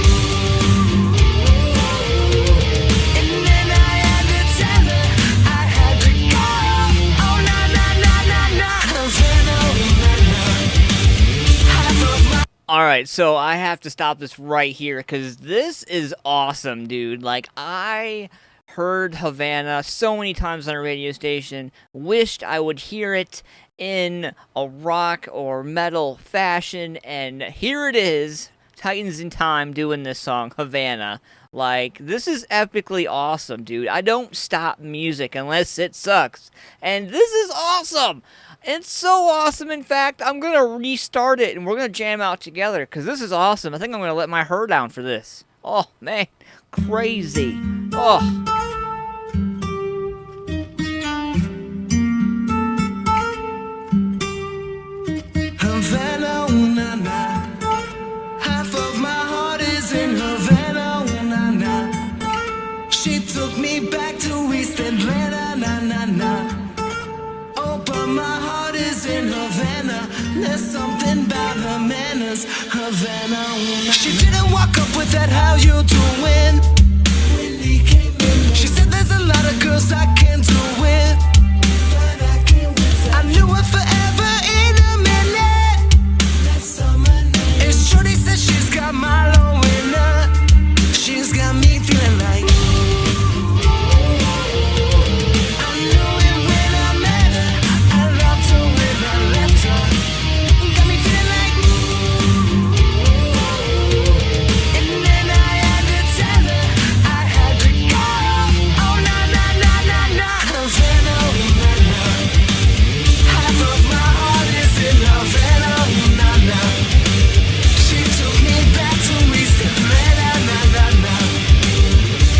Speaker 11: and then I had to tell her I had to go. Oh, na na na na na. Havana.
Speaker 10: right, so I have to stop this right here because this is awesome, dude. Like, I heard Havana so many times on a radio station, wished I would hear it in a rock or metal fashion, and here it is, Titans in Time doing this song, Havana. Like, this is epically awesome, dude. I don't stop music unless it sucks, and this is awesome! It's so awesome, in fact, I'm going to restart it, and we're going to jam out together, because this is awesome. I think I'm going to let my hair down for this. Oh, man, crazy. Oh.
Speaker 11: Havana, ooh, na, na. Half of my heart is in Havana, ooh, na, na. She took me back to East Atlanta, na, na, na. Oh, but my heart is in Havana. There's something about her manners, Havana, ooh, na. She didn't walk up with that, how you doing? She said there's a lot of girls I can't do it. I knew her forever in a minute. And Shorty said she's got my low in her. She's got me feeling like I knew it when I met her. I loved her when I left her. Got me feeling like and then I had to tell her I had to go. Oh, na, na, na, na, na. Havana, ooh, na, na. Half of my heart is in Havana, ooh, na, na. She took me back to East Atlanta, na, na, na.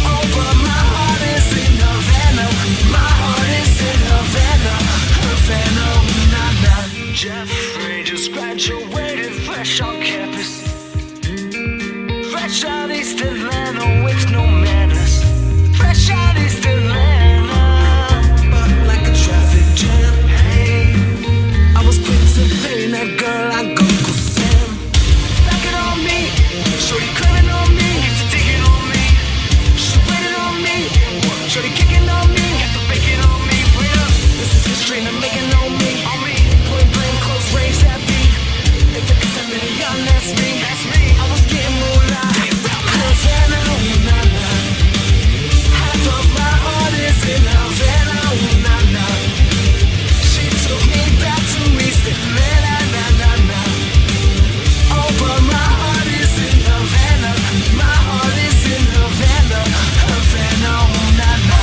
Speaker 11: Oh, but my heart is in Havana. My heart is in Havana, Havana, ooh, na, na. Jeffrey just graduated fresh on campus. Fresh out East Atlanta with no manners. Fresh out East Atlanta, like a traffic jam. Hey, I was quick to blame that girl like Uncle Sam. Back it on me, shorty claiming on me, digging on me. She waiting on me, shorty kicking on me, got the bacon on me. Well, this is history and I'm making on me. Point blank, close range, that beat. If they could step in the young, that's me. I was getting moolah. Havana, ooh, na, na. Half of my heart is in Havana, ooh, na, na. She took me back to East Atlanta, na, na, na. Oh, but my heart is in Havana. My heart is in Havana, Havana, ooh, na, na.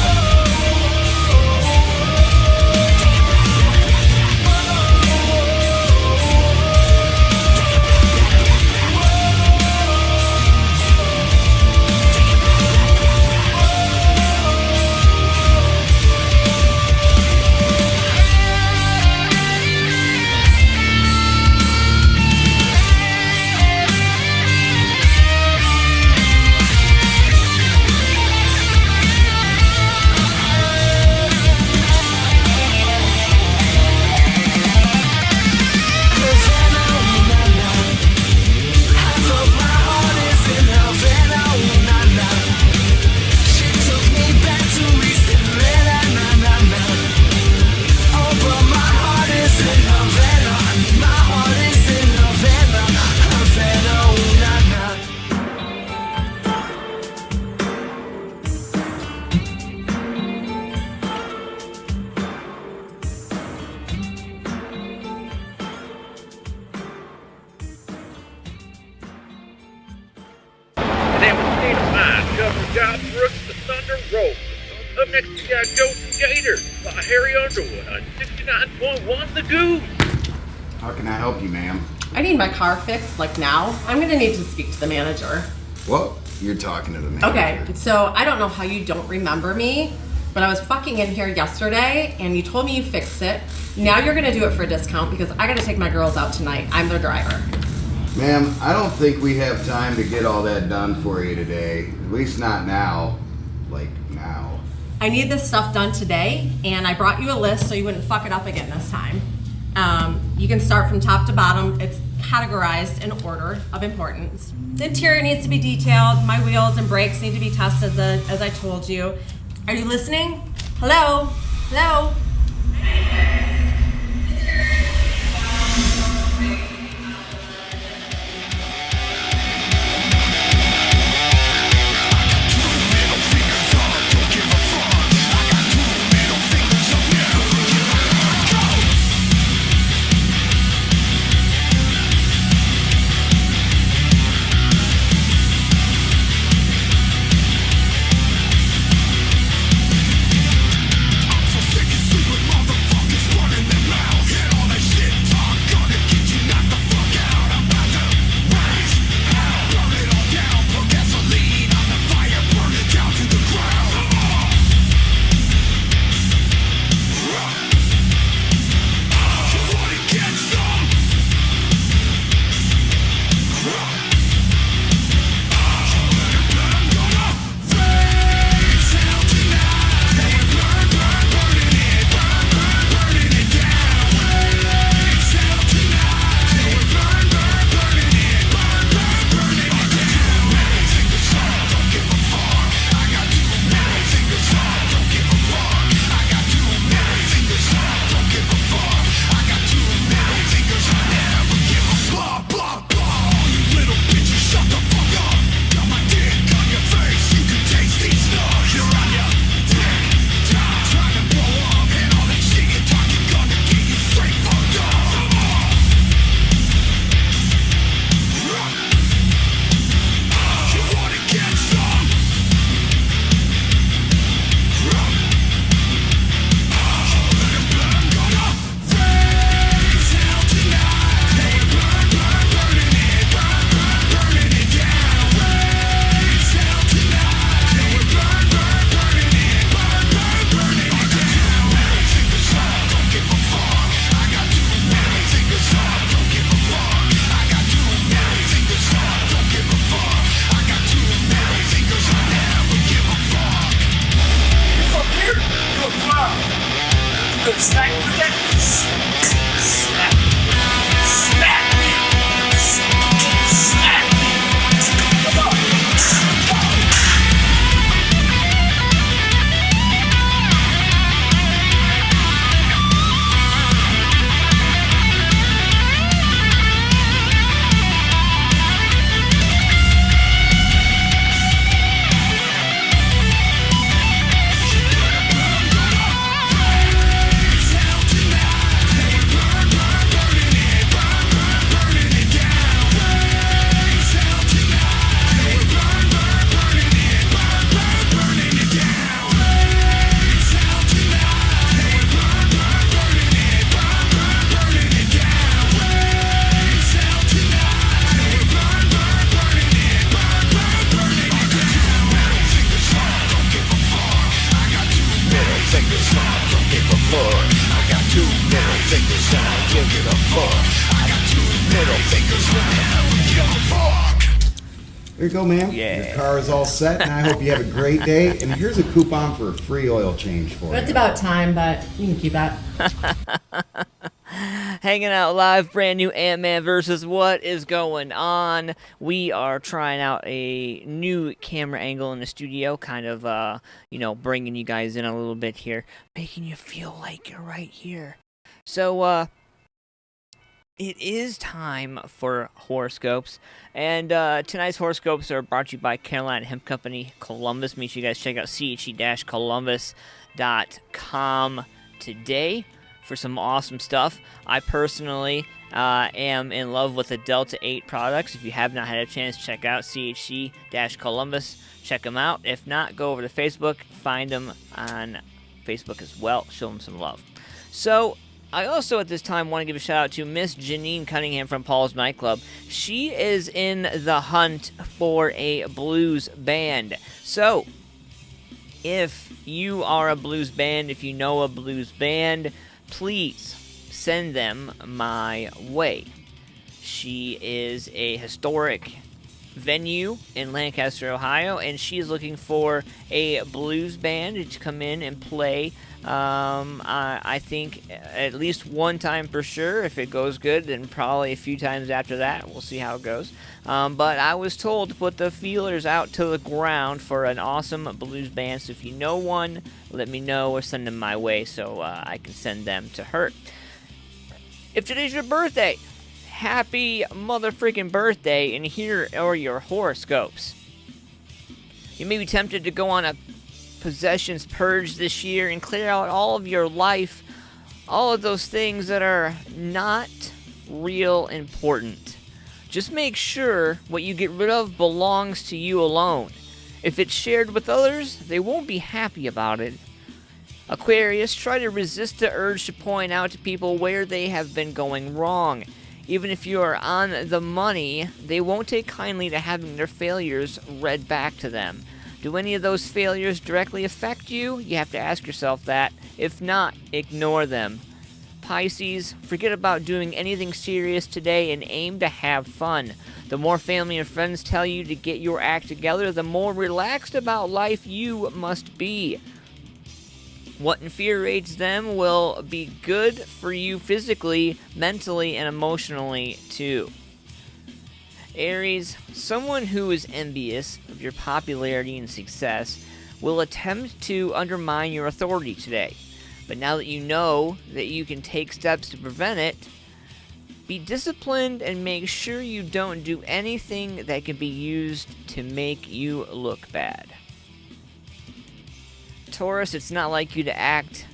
Speaker 8: Then with State of Mind covering God's Brooks to Thunder Road. Up next we got Ghost and Gator by Harry Underwood on 69.1 The Goose.
Speaker 17: How can I help you, ma'am?
Speaker 18: I need my car fixed, like now. I'm gonna need to speak to the manager.
Speaker 17: What? You're talking to the manager.
Speaker 18: Okay, so I don't know how you don't remember me, but I was fucking in here yesterday and you told me you fixed it. Now you're gonna do it for a discount because I gotta take my girls out tonight. I'm their driver.
Speaker 17: Ma'am, I don't think we have time to get all that done for you today. At least not now. Like, now.
Speaker 18: I need this stuff done today, and I brought you a list so you wouldn't fuck it up again this time. You can start from top to bottom. It's categorized in order of importance. The interior needs to be detailed. My wheels and brakes need to be tested as I told you. Are you listening? Hello? Hello?
Speaker 17: There you go, man.
Speaker 10: Yeah.
Speaker 17: Your car is all set, and I hope you have a great day. And here's a coupon for a free oil change for you.
Speaker 18: It's about time, but you can keep that.
Speaker 10: Hanging out live, brand new Ant-Man versus what is going on? We are trying out a new camera angle in the studio, kind of, bringing you guys in a little bit here, making you feel like you're right here. So, it is time for horoscopes, and tonight's horoscopes are brought to you by Carolina Hemp Company, Columbus. Make sure you guys check out che-columbus.com today for some awesome stuff. I personally am in love with the Delta 8 products. If you have not had a chance, check out CHC-Columbus. Check them out. If not, go over to Facebook. Find them on Facebook as well. Show them some love. So, I also at this time want to give a shout out to Miss Janine Cunningham from Paul's Nightclub. She is in the hunt for a blues band. So, if you are a blues band, if you know a blues band, please send them my way. She is a historic venue in Lancaster, Ohio, and she's looking for a blues band to come in and play. I think at least one time for sure. If it goes good, then probably a few times after that. We'll see how it goes. But I was told to put the feelers out to the ground for an awesome blues band. So if you know one, let me know or send them my way so I can send them to her. If today's your birthday, happy mother-freaking birthday, and here are your horoscopes. You may be tempted to go on a possessions purge this year and clear out all of your life, all of those things that are not real important. Just make sure what you get rid of belongs to you alone. If it's shared with others, they won't be happy about it. Aquarius, try to resist the urge to point out to people where they have been going wrong. Even if you are on the money, they won't take kindly to having their failures read back to them. Do any of those failures directly affect you? You have to ask yourself that. If not, ignore them. Pisces, forget about doing anything serious today and aim to have fun. The more family and friends tell you to get your act together, the more relaxed about life you must be. What infuriates them will be good for you physically, mentally, and emotionally too. Aries, someone who is envious of your popularity and success will attempt to undermine your authority today. But now that you know that you can take steps to prevent it, be disciplined and make sure you don't do anything that can be used to make you look bad. Taurus, it's not like you to act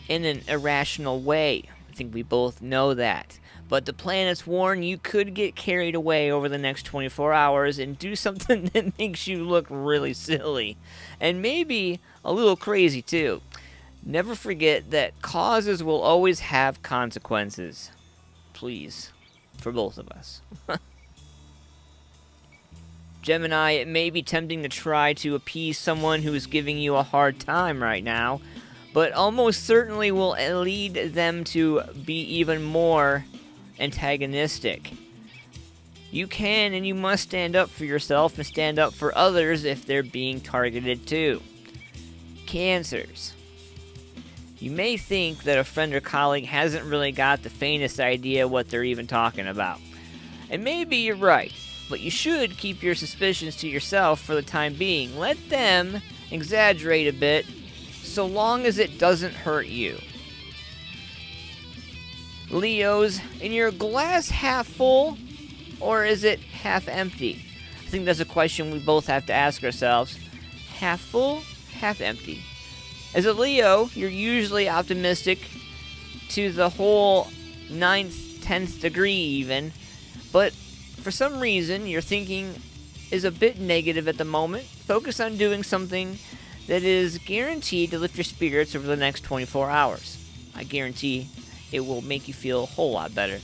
Speaker 10: in an irrational way. I think we both know that. But the planets warn you could get carried away over the next 24 hours and do something that makes you look really silly. And maybe a little crazy too. Never forget that causes will always have consequences. Please. For both of us. Gemini, it may be tempting to try to appease someone who is giving you a hard time right now, but almost certainly will lead them to be even more antagonistic. You can and you must stand up for yourself and stand up for others if they're being targeted too. Cancers. You may think that a friend or colleague hasn't really got the faintest idea what they're even talking about. And maybe you're right, but you should keep your suspicions to yourself for the time being. Let them exaggerate a bit, so long as it doesn't hurt you. Leos, in your glass half full, or is it half empty? I think that's a question we both have to ask ourselves. Half full, half empty. As a Leo, you're usually optimistic to the whole 9th, 10th degree even, but for some reason your thinking is a bit negative at the moment. Focus on doing something that is guaranteed to lift your spirits over the next 24 hours. I guarantee it will make you feel a whole lot better.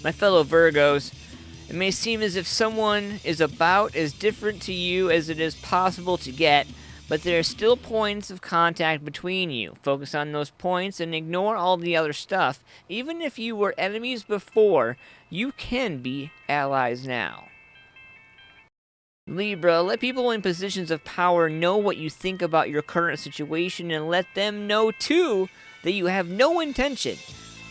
Speaker 10: My fellow Virgos, it may seem as if someone is about as different to you as it is possible to get, but there are still points of contact between you. Focus on those points and ignore all the other stuff. Even if you were enemies before, you can be allies now. Libra, let people in positions of power know what you think about your current situation, and let them know too that you have no intention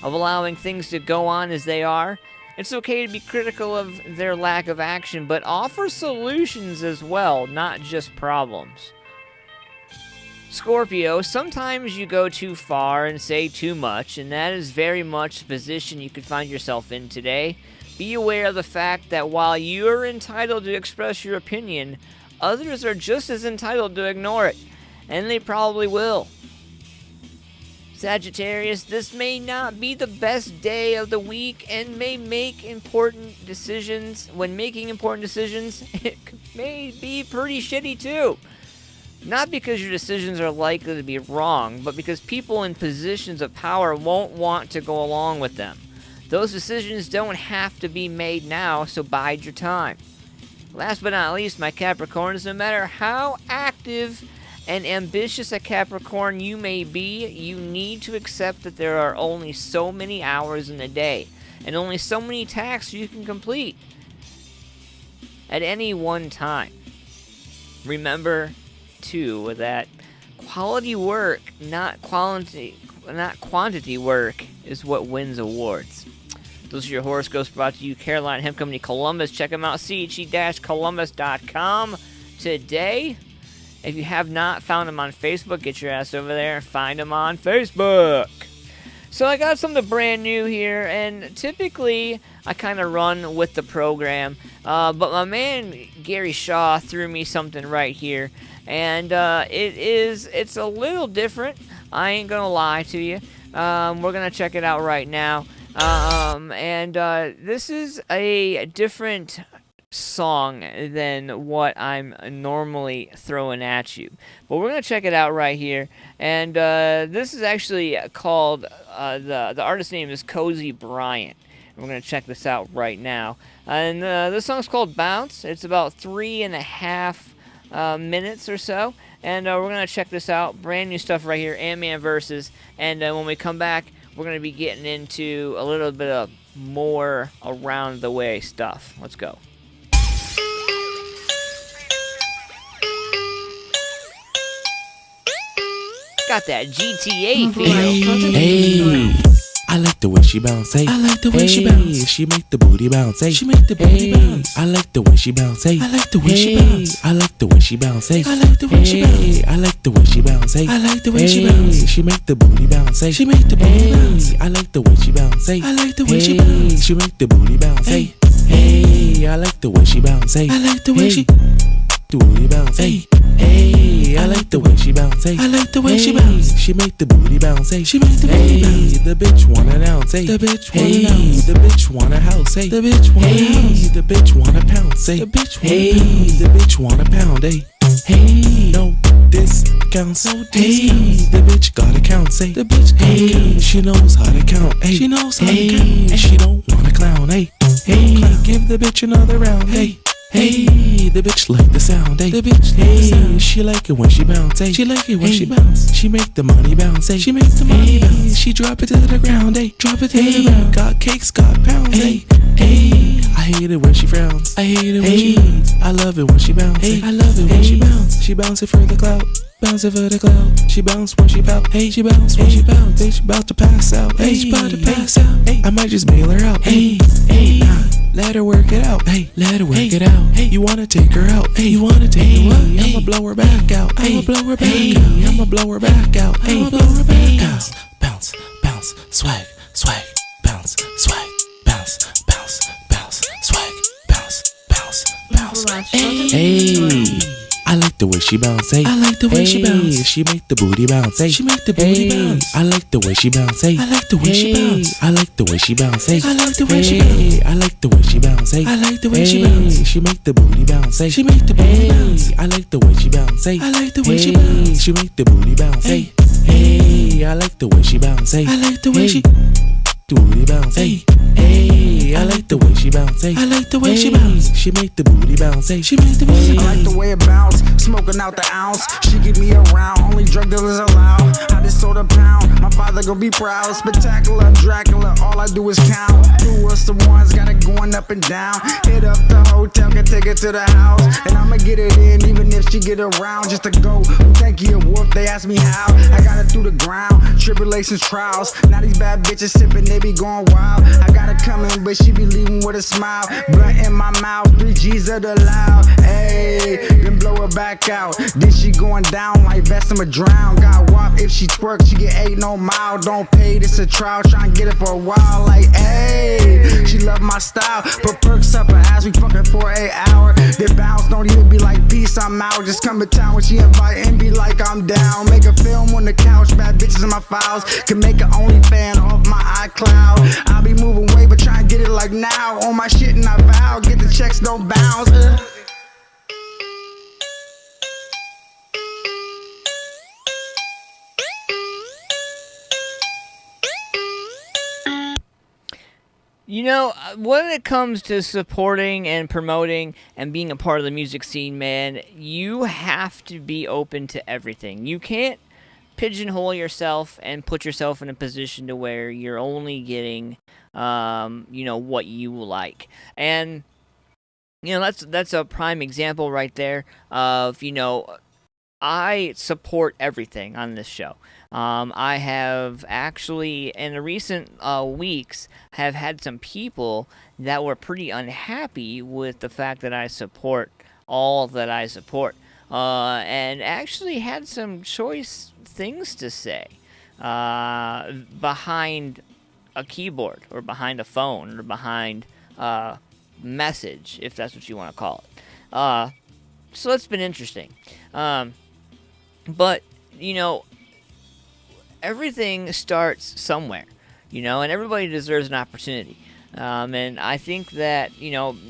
Speaker 10: of allowing things to go on as they are. It's okay to be critical of their lack of action, but offer solutions as well, not just problems. Scorpio, sometimes you go too far and say too much, and that is very much the position you could find yourself in today. Be aware of the fact that while you're entitled to express your opinion, others are just as entitled to ignore it, and they probably will. Sagittarius, this may not be the best day of the week and may make important decisions. When making important decisions, it may be pretty shitty too. Not because your decisions are likely to be wrong, but because people in positions of power won't want to go along with them. Those decisions don't have to be made now, so bide your time. Last but not least, my Capricorns, no matter how active and ambitious a Capricorn you may be, you need to accept that there are only so many hours in a day, and only so many tasks you can complete at any one time. Remember too that quality work, not quantity work, is what wins awards. Those are your horoscopes brought to you, Caroline Hemp Company, Columbus. Check them out, che-columbus.com today. If you have not found them on Facebook, get your ass over there and find them on Facebook. So I got something brand new here, and typically I kind of run with the program, but my man Gary Shaw threw me something right here, and it's a little different. I ain't gonna lie to you. We're gonna check it out right now, and this is a different song than what I'm normally throwing at you, but we're gonna check it out right here. And this is actually called the artist name is Cozy Bryant. We're gonna check this out right now, and this song's called Bounce. It's about 3.5 minutes or so, and we're gonna check this out. Brand new stuff right here, AntmanVs, and when we come back, we're gonna be getting into a little bit of more around the way stuff. Let's go. Got that GTA feel.
Speaker 19: Hey, I like the way she bounce. Hey, I like the way she bounce. She make the booty bounce. Hey, she make the booty bounce. I like the way she bounce. Hey, I like the way she bounce. I like the way she bounce. Hey, I like the way she bounce. I like the way she bounce. Hey, I like the way she bounce. She make the booty bounce. Hey, she make the booty bounce. I like the way she bounce. Hey, I like the way she bounce. She make the booty bounce. Hey, hey, I like the way she bounce. Hey, I like the way she booty bounce. Hey, hey, I like the way she bounce. Hey, I like the way she bounce. She make the booty bounce. Hey, she make the booty bounce. The bitch wanna dance. Hey, the bitch wanna dance. The bitch wanna house. Hey, the bitch wanna house. The bitch wanna pounce. Hey, the bitch wanna pounce. The bitch wanna pound. Hey, hey, no discounts. Hey, the bitch gotta count. Say the bitch gotta count. She knows how to count. Hey, she knows how to count. And she don't wanna clown. Hey, hey, give the bitch another round. Hey. Hey, the bitch like the sound, hey. The bitch like the sound. She like it when she bounce, hey. She like it when she bounce. She make the money bounce, hey. She make the money bounce. She drop it to the ground, hey. Drop it to the ground. Got cakes, got pounds, hey. Hey, I hate it when she frowns. I hate it when she frowns. I love it when she bounce. Hey, I love it when she bounce. She bounce it for the clout. Bounce it for the clout. She bounce when she pout. Hey, she bounce when she bounce. Hey, she about to pass out. Hey, she about to pass out. Hey, I might just mail her out. Hey, hey, let her work it out. Hey, let her work it out. Hey, you wanna take her out? Hey, you wanna take her out? I'ma blow her back out. I'ma blow her back out. I'ma blow her back out. I'ma blow her back out. Bounce, bounce, swag, swag, bounce, swag, bounce, bounce, bounce, swag, bounce, bounce, bounce. Hey. I like the way she bounce, hey. I like the way she bounce. She make the booty bounce, hey. She make the booty bounce. I like the way she bounce, hey. I like the way she bounce. I like the way she bounce, hey. I like the way she bounce. I like the way she bounce, hey. I like the way she bounce. She make the booty bounce, hey. She make the booty bounce. I like the way she bounce, hey. I like the way she bounce. She make the booty bounce, hey. Hey, I like the way she bounce, hey. I like the way she booty bounce, hey. Hey, I like the way she bounce, hey. I like the way she bounce. She make the booty bounce, hey. She make the booty bounce.
Speaker 20: I like the way it bounce, smoking out the ounce. She get me around, only drug dealers allowed. I just sold a pound, my father gon' be proud. Spectacular, Dracula, all I do is count. Who was the ones, got it going up and down. Hit up the hotel, can take it to the house. And I'ma get it in, even if she get around. Just to go, thank you, Wolf, they ask me how. I got it through the ground, tribulations, trials. Now these bad bitches sipping, they be going wild. I got it coming, but she be leaving with a smile. Blunt in my mouth, 3 G's of the loud. Ayy, then blow her back out. Then she going down like vest, I'ma drown. Got wop if she twerk, she get 8 no mile. Don't pay, this a trial, try and get it for a while. Like, ayy, she love my style. Put perks up her ass, we fucking for 8 hours. Then bounce, don't even be like, peace, I'm out. Just come to town when she invite and be like, I'm down. Make a film on the couch, bad bitches in my files. Can make an OnlyFans off my iCloud. I'll be moving weight, but try and get it like now. On my shit and I vow, get the checks, don't bounce.
Speaker 10: You know, when it comes to supporting and promoting and being a part of the music scene, man, you have to be open to everything. You can't pigeonhole yourself and put yourself in a position to where you're only getting, what you like. And, that's a prime example right there of, I support everything on this show. I have actually, in the recent weeks, have had some people that were pretty unhappy with the fact that I support all that I support. And actually had some choice things to say behind a keyboard or behind a phone or behind a message, if that's what you want to call it. So it's been interesting. But, everything starts somewhere, and everybody deserves an opportunity. And I think that,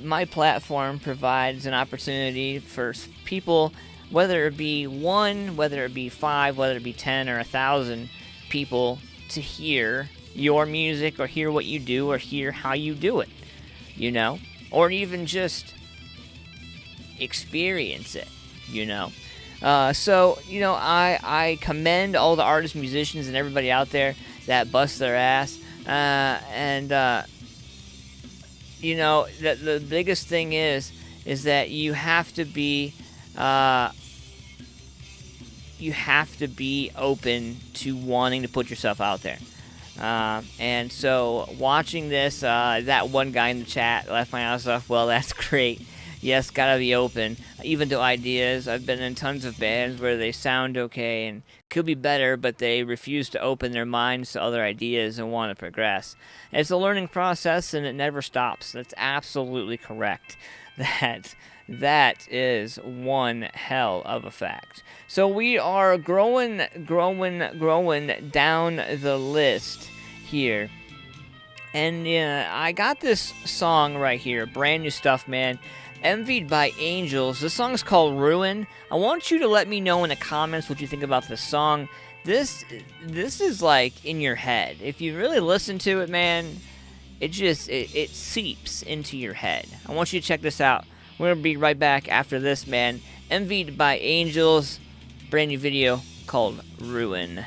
Speaker 10: my platform provides an opportunity for people, whether it be 1, whether it be 5, whether it be 10 or 1,000 people, to hear your music or hear what you do or hear how you do it, or even just experience it, So, I commend all the artists, musicians, and everybody out there that bust their ass. The biggest thing is that you have to be open to wanting to put yourself out there. And so watching this, that one guy in the chat left my ass off. Well, that's great. Yes, gotta be open, even to ideas. I've been in tons of bands where they sound okay and could be better, but they refuse to open their minds to other ideas and want to progress. It's a learning process, and it never stops. That's absolutely correct. That is one hell of a fact. So we are growing down the list here. And I got this song right here, brand new stuff, man. Envied by Angels. This song is called Ruin. I want you to let me know in the comments what you think about this song. This is like in your head. If you really listen to it, man, it seeps into your head. I want you to check this out. We're going to be right back after this, man. Envied by Angels. Brand new video called Ruin.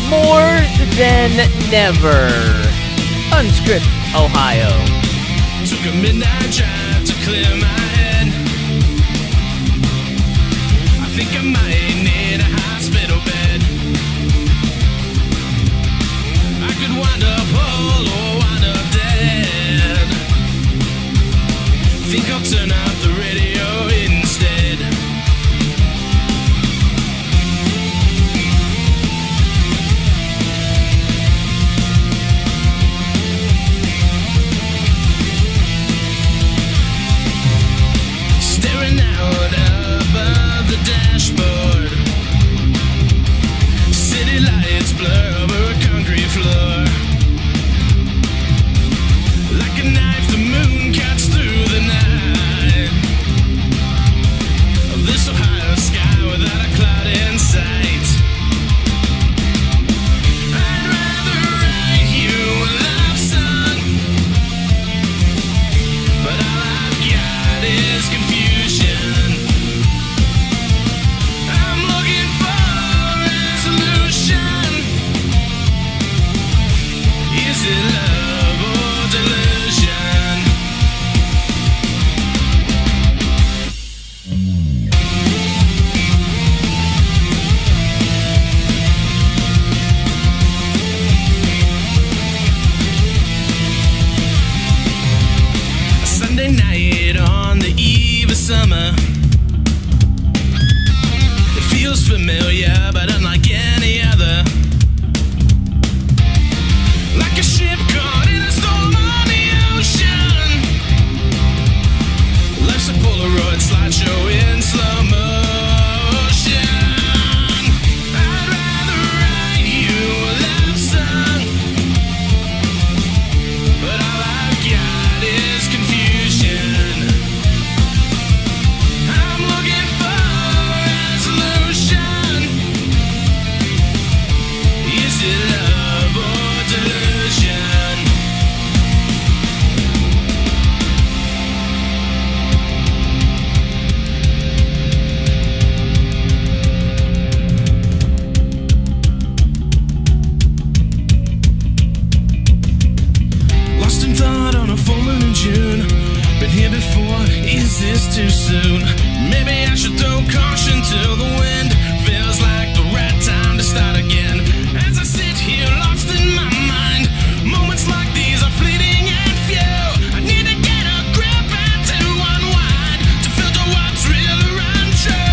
Speaker 10: more than never. Unscript, Ohio.
Speaker 19: Took a midnight drive to clear my head. I think I might need a hospital bed. I could wind up whole or wind up dead. Think I'll turn up the radio instead. Staring out above the dashboard. City lights blur over a concrete floor. Like a knife, the moon cuts through the night. This Ohio sky without a cloud in sight. I'd rather write you a love song, but all I've got is confusion. I'm looking for resolution. Is it love or delusion? A Sunday night on the eve of summer. It feels familiar, but unlike any other. Like a ship caught in a storm on the ocean. Life's a Polaroid slideshow in slow motion. I'd rather write you a love song, but all I've got is confusion. I'm looking for resolution. Is it love or delusion? Lost in thought on a full moon in June. Been here before, is this too soon? Maybe I should throw caution to the wind. Feels like the right time to start again. As I sit here lost in my mind, moments like these are fleeting and few. I need to get a grip and to unwind, to filter what's real or untrue.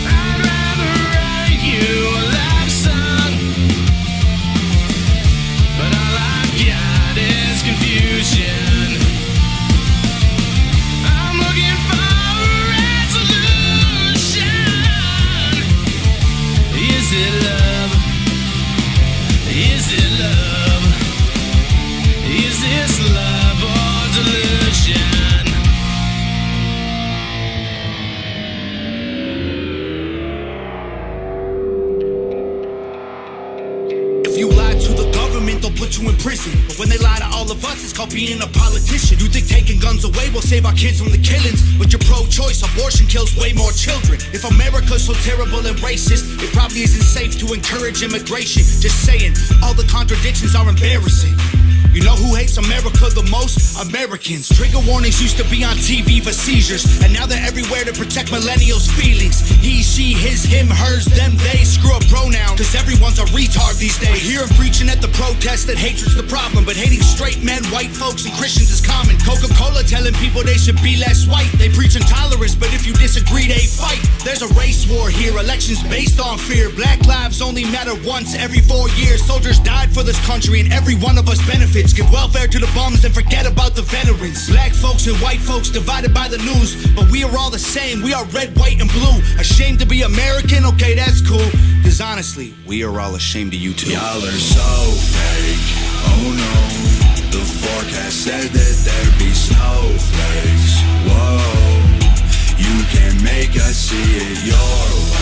Speaker 19: I'd rather write you a love song, but all I've got is confusion. I'm looking for resolution. Is it love? Is it love? Is this love or delusion?
Speaker 11: If you lie to the government, they'll put you in prison. But when they lie to all of us, it's called being a politician. You think taking guns away will save our kids from the killings? But you're pro-choice, abortion kills way more children. If America's so terrible and racist, it probably isn't safe to encourage immigration. Just saying, all the contradictions are embarrassing. You know who hates America the most? Americans. Trigger warnings used to be on TV for seizures, and now they're everywhere to protect millennials' feelings. He, she, his, him, hers, them, they. Screw a pronoun, cause everyone's a retard these days. I hear him preaching at the protest that hatred's the problem, but hating straight men, white folks, and Christians is common. Coca-Cola telling people they should be less white. They preach intolerance, but if you disagree, they fight. There's a race war here, elections based on fear. Black lives only matter once every 4 years. Soldiers died for this country, and every one of us benefits. Give welfare to the bums and forget about the veterans. Black folks and white folks divided by the news, but we are all the same. We are red, white, and blue. Ashamed to be American? Okay, that's cool. Cause honestly, we are all ashamed of you too.
Speaker 12: Y'all are so fake. Oh no, the forecast said that there'd be snowflakes. Whoa, you can make us see it your way.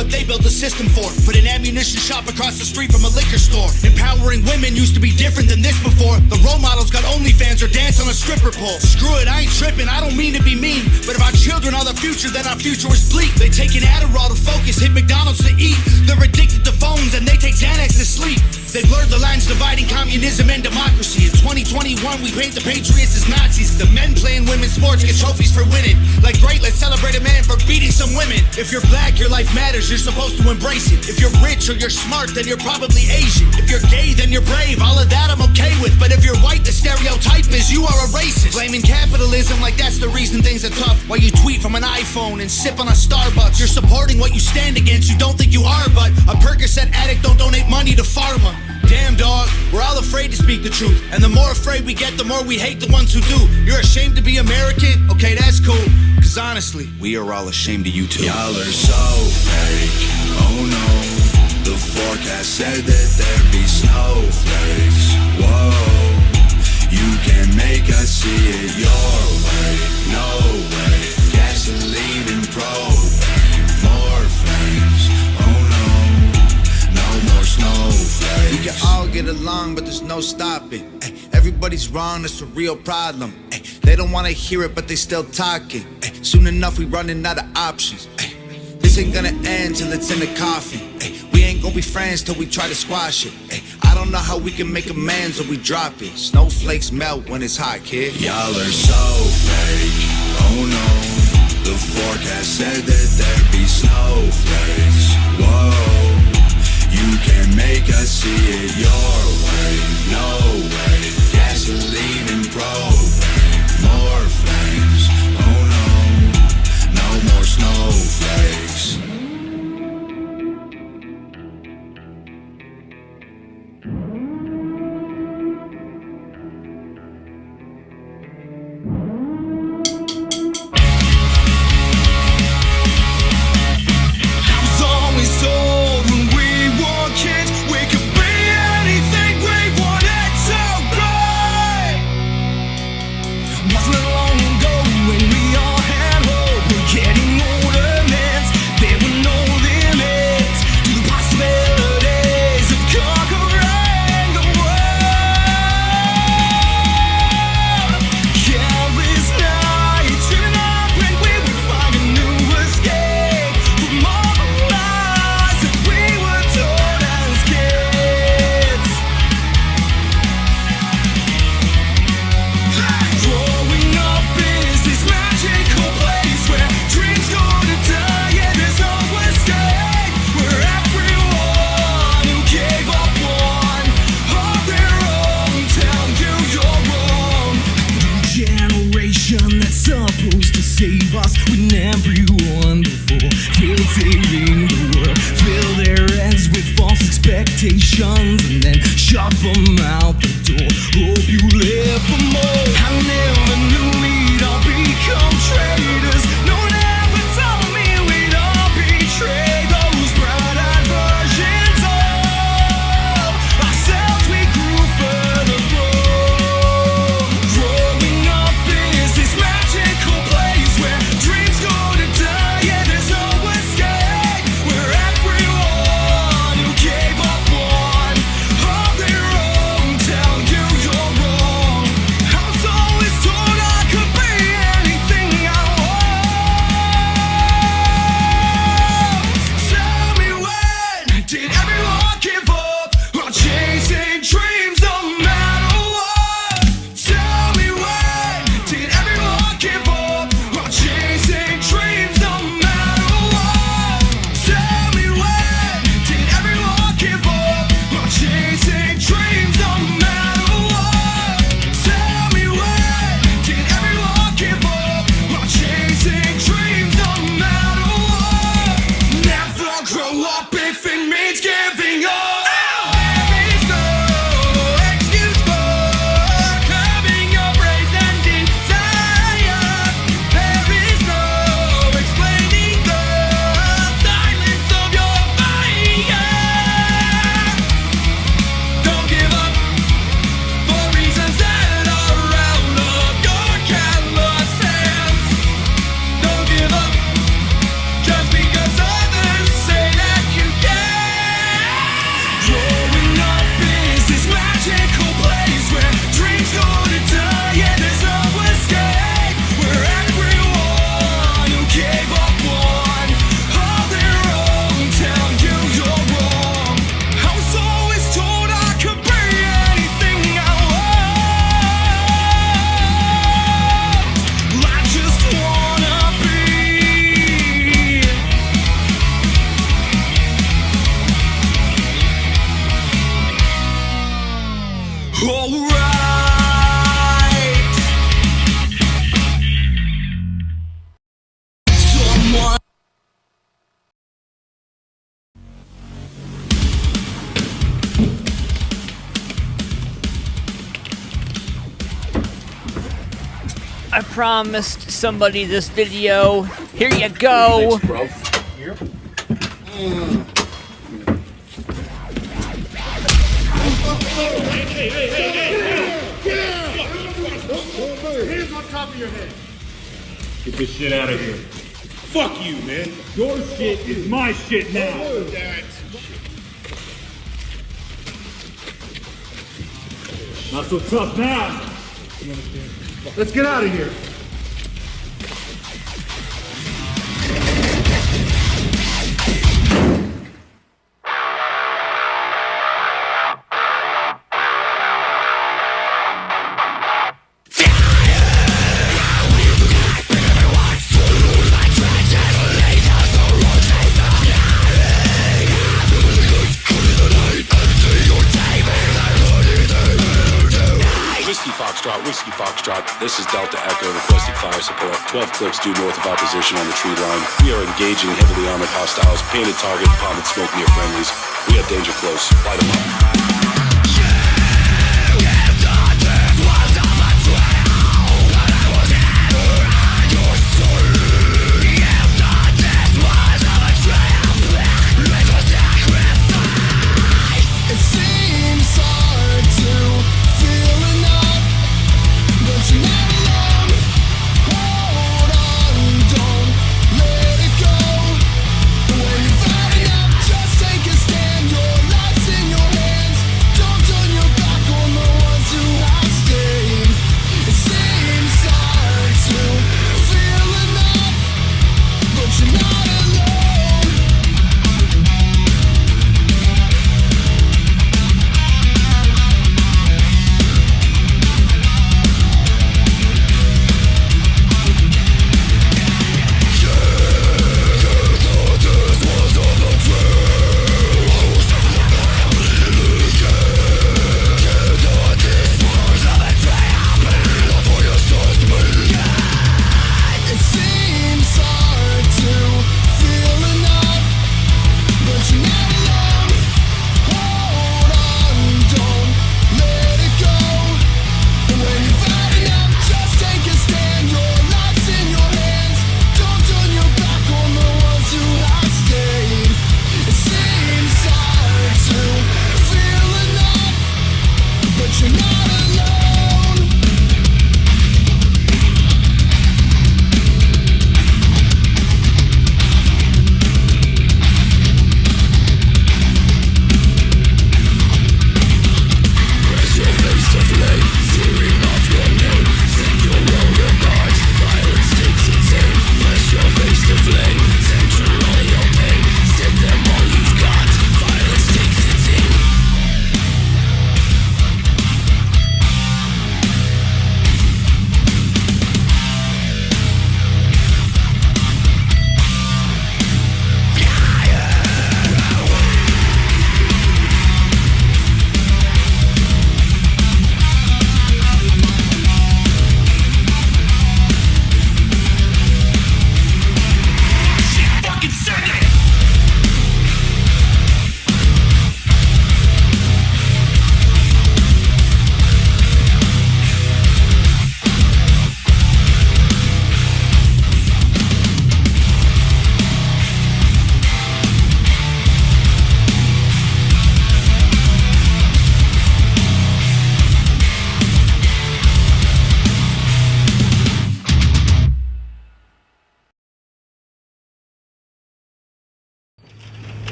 Speaker 21: what they built a system for. Put an ammunition shop across the street from a liquor store. Empowering women used to be different than this before. The role models got OnlyFans or dance on a stripper pole. Screw it, I ain't tripping, I don't mean to be mean, but if our children are the future, then our future is bleak. They take an Adderall to focus, hit McDonald's to eat. They're addicted to phones and they take Xanax to sleep. They blurred the lines dividing communism and democracy. In 2021, we paint the patriots as Nazis. The men playing women's sports get trophies for winning. Like, great, let's celebrate a man for beating some women. If you're black, your life matters, you're supposed to embrace it. If you're rich or you're smart, then you're probably Asian. If you're gay, then you're brave, all of that I'm okay with. But if you're white, the stereotype is you are a racist. Blaming capitalism like that's the reason things are tough. While you tweet from an iPhone and sip on a Starbucks. You're supporting what you stand against, you don't think you are, but a Percocet addict don't donate money to pharma. Damn dog, we're all afraid to speak the truth. And the more afraid we get, the more we hate the ones who do. You're ashamed to be American? Okay, that's cool. Cause honestly, we are all ashamed of you too.
Speaker 12: Y'all are so fake, oh no. The forecast said that there'd be snowflakes. Whoa, you can make us see it your way. No way, gasoline and propane, more flames. Oh no, no more snowflakes.
Speaker 21: We can all get along, but there's no stopping. Ay, everybody's wrong, that's a real problem. Ay, they don't wanna hear it, but they still talking. Ay, soon enough, we running out of options. Ay, this ain't gonna end till it's in the coffin. Ay, we ain't gonna be friends till we try to squash it. Ay, I don't know how we can make amends or we drop it. Snowflakes melt when it's hot, kid.
Speaker 12: Y'all are so fake, oh no. The forecast said that there'd be snowflakes. Whoa. You can make us see it your way. No way, gasoline and propane, more flames. Oh no, no more snowflakes.
Speaker 11: And then shove them out the door. Hope you live for more. I never knew we'd all become traitors. No one ever told me we'd all betray those bright-eyed versions of ourselves we grew further from. Growing up is this magical place where dreams go to die and there's no escape. Where everyone who gave up on of their own tell you you're wrong. I'm
Speaker 10: I promised somebody this video. Here you go.
Speaker 1: Thanks, bro. Here.
Speaker 15: Hands on top of your head. Get this shit out of here. Fuck you, man. Your shit is my shit now. Not so tough now. Let's get out of here.
Speaker 22: Whiskey Foxtrot, this is Delta Echo requesting fire support. 12 clicks due north of our position on the tree line. We are engaging heavily armored hostiles, painted target, palm and smoke near friendlies. We have danger close. Light them up.
Speaker 11: Just take a stand, your life's in your hands.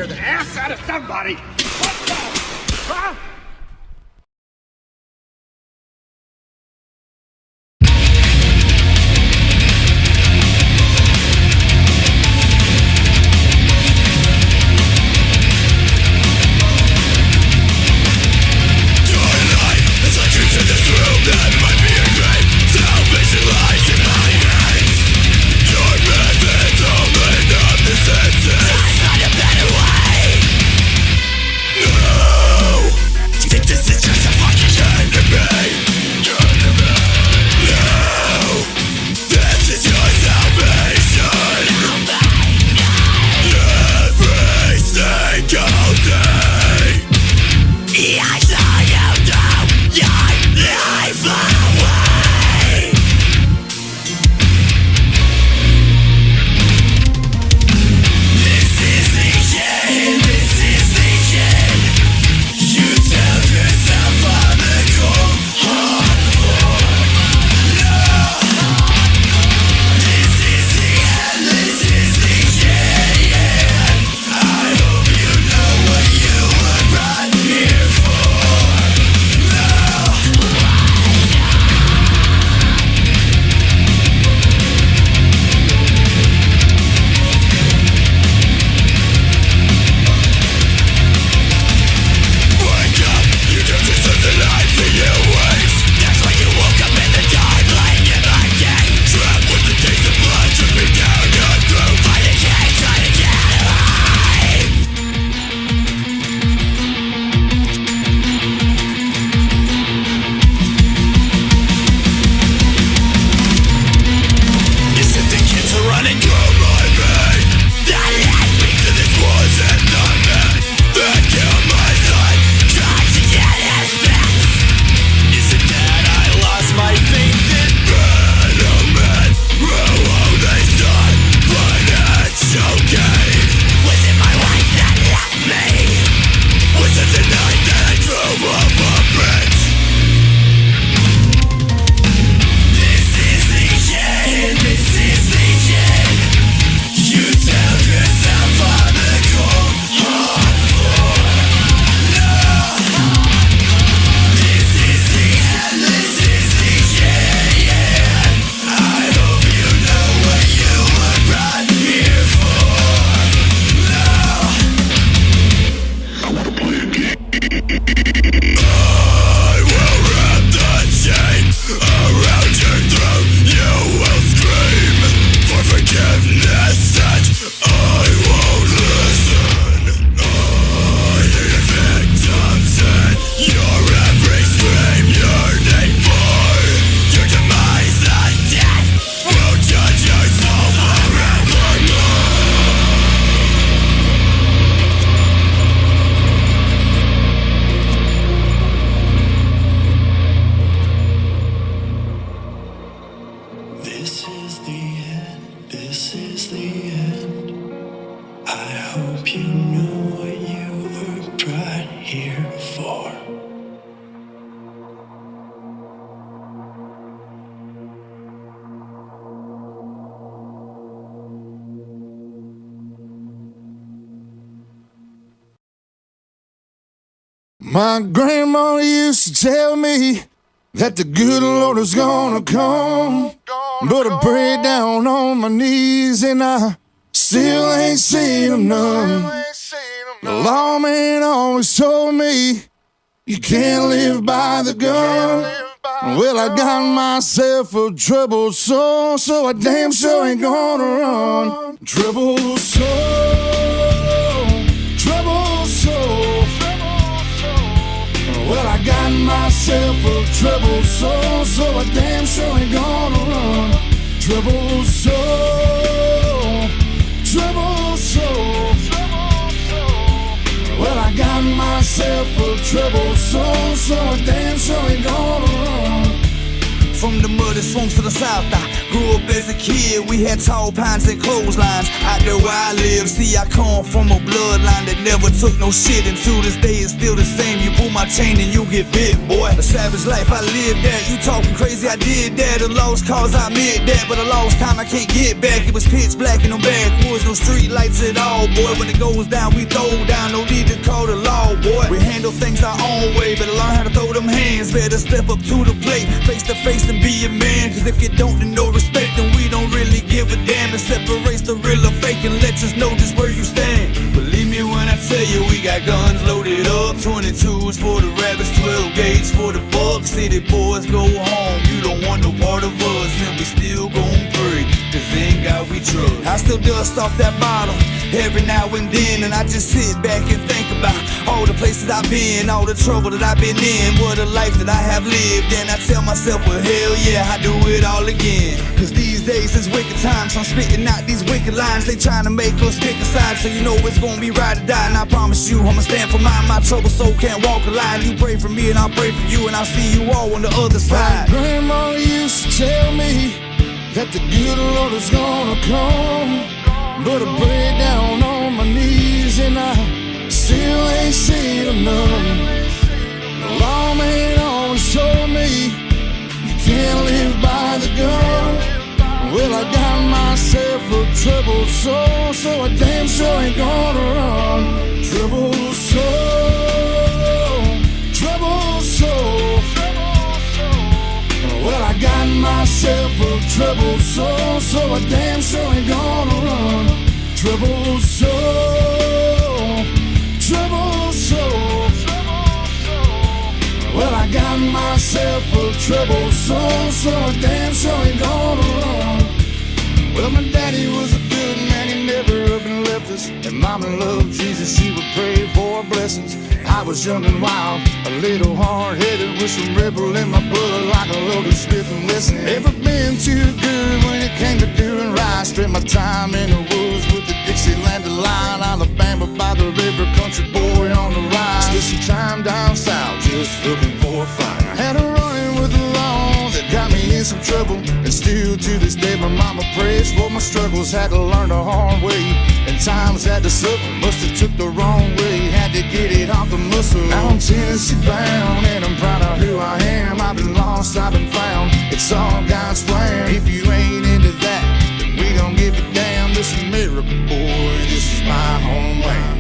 Speaker 15: scare the ass out of somebody. What the? Huh?
Speaker 12: My grandma used to tell me that the good Lord was gonna come, but I prayed down on my knees and I still ain't seen him none. The lawman always told me you can't live by the gun. Well, I got myself a troubled soul, so I damn sure ain't gonna run. Troubled soul, troubled soul. Well, I got myself a troubled soul, so I damn sure ain't gonna run. Troubled soul, troubled soul. Well, I got myself a troubled soul, so I damn sure ain't gonna run.
Speaker 21: From the muddy swamps to the south, I
Speaker 11: Grew up as a kid, we had tall pines and clotheslines. Out there where I live, see I come from a bloodline that never took no shit. And to this day it's still the same. You pull my chain and you get bit, boy. A savage life, I lived that. You talking crazy, I did that. A lost cause, I admit that. But a lost time, I can't get back. It was pitch black in them backwoods, no street lights at all, boy. When it goes down, we throw down. No need to call the law, boy. We handle things our own way. Better learn how to throw them hands. Better step up to the plate, face to face and be a man. Cause if you don't, then no respect, then we don't really give a damn. It separates the real or fake and lets us know just where you stand. Believe me when I tell you we got guns loaded up. 22s for the rabbits, 12 gauge for the bucks. City boys go home, you don't want no part of us. And we still gon' pray, cause in God we trust. I still dust off that bottle every now and then, and I just sit back and think about all the places I've been, all the trouble that I've been in, what a life that I have lived. And I tell myself, well hell yeah, I do it all again. Cause these days it's wicked times, I'm spitting out these wicked lines. They trying to make us pick a side, so you know it's gonna be ride or die. And I promise you I'ma stand for mine. My troubled soul can't walk a line. You pray for me and I'll pray for you, and I'll see you all on the other side.
Speaker 12: My grandma used to tell me that the good Lord is gonna come, but I pray down on my knees and I still ain't seen none. The lawman always told me you can't live by the gun. Well, I got myself a troubled soul, so I damn sure ain't gonna run. Troubled soul, troubled soul. Well, I got myself a troubled soul, so I damn sure ain't gonna run. Troubled soul, troubled soul. Well, I got myself a troubled soul, so I damn sure ain't gonna run. Well, my daddy was a good man, he never up and left us. And mama loved Jesus, she would pray for blessings. I was young and wild, a little hard-headed, with some rebel in my blood, like a loaded Smith and Wesson. Never been too good when it came to doing right. Spent my time in the woods with the Dixieland line, Alabama by the river, country boy on the rise. Spent some time down south, just looking for a fight. I had a run-in with the law that got me in some trouble, and still to this day my mama prays for my struggles. Had to learn the hard way, and times had to suffer. Must have took the wrong way, had to get it off the muscle. Now I'm Tennessee bound, and I'm proud of who I am. I've been lost, I've been found, it's all God's plan. If you ain't into that, then we don't give a damn. This is America, boy, this is my homeland.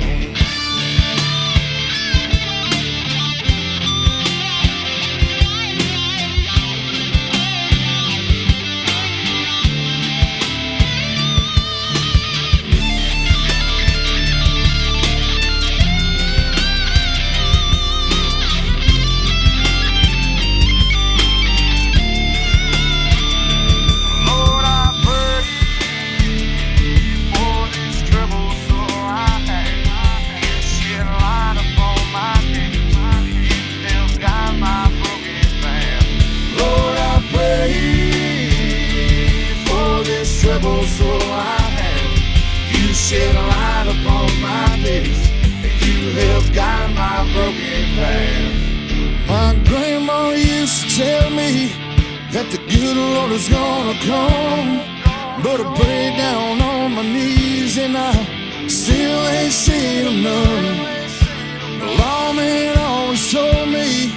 Speaker 12: Shed a light upon my days, and you have guided my broken path. My grandma used to tell me that the good Lord is gonna come, but I prayed down on my knees and I still ain't seen him none. The lawman always told me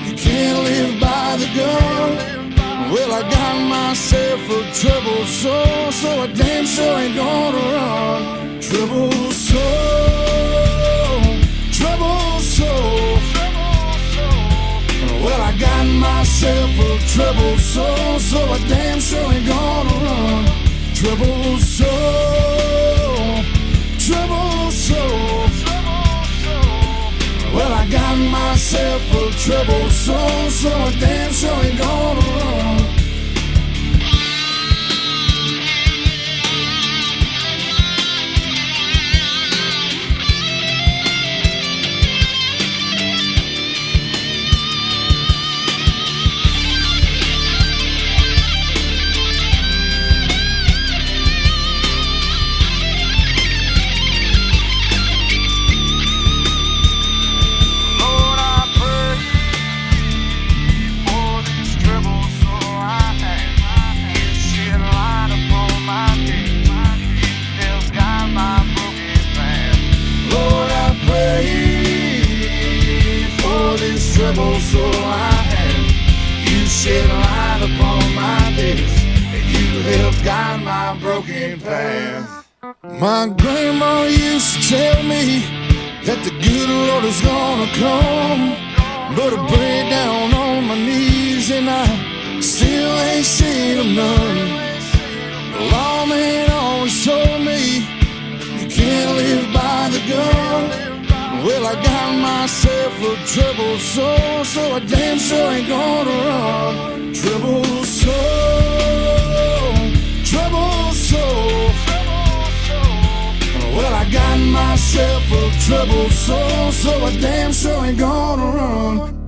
Speaker 12: you can't live by the gun. Well, I got myself a troubled soul, so I damn sure ain't gonna run. Troubled soul, troubled soul. Well, I got myself a troubled soul, so I damn sure ain't gonna run. Troubled soul, troubled soul. Well, I got myself a troubled soul, so I damn sure ain't gonna run. trouble, so I have. You shed light upon my days, and you helped guide my broken path. My grandma used to tell me that the good Lord is gonna come, but I prayed down on my knees and I still ain't seen him none. The lawman always told me you can't live by the gun. Well, I got myself a troubled soul, so I damn sure ain't gonna run. Troubled soul, troubled soul. Well, I got myself a troubled soul, so I damn sure ain't gonna run.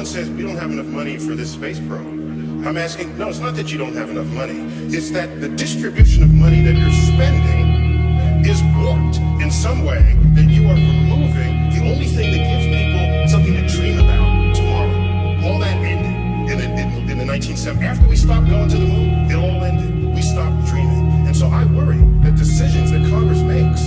Speaker 1: someone says we don't have enough money for this space program, I'm asking, no, it's not that you don't have enough money. It's that the distribution of money that you're spending is warped in some way, that you are removing the only thing that gives people something to dream about tomorrow. All that ended in the 1970s. After we stopped going to the moon, it all ended. We stopped dreaming. And so I worry that decisions that Congress makes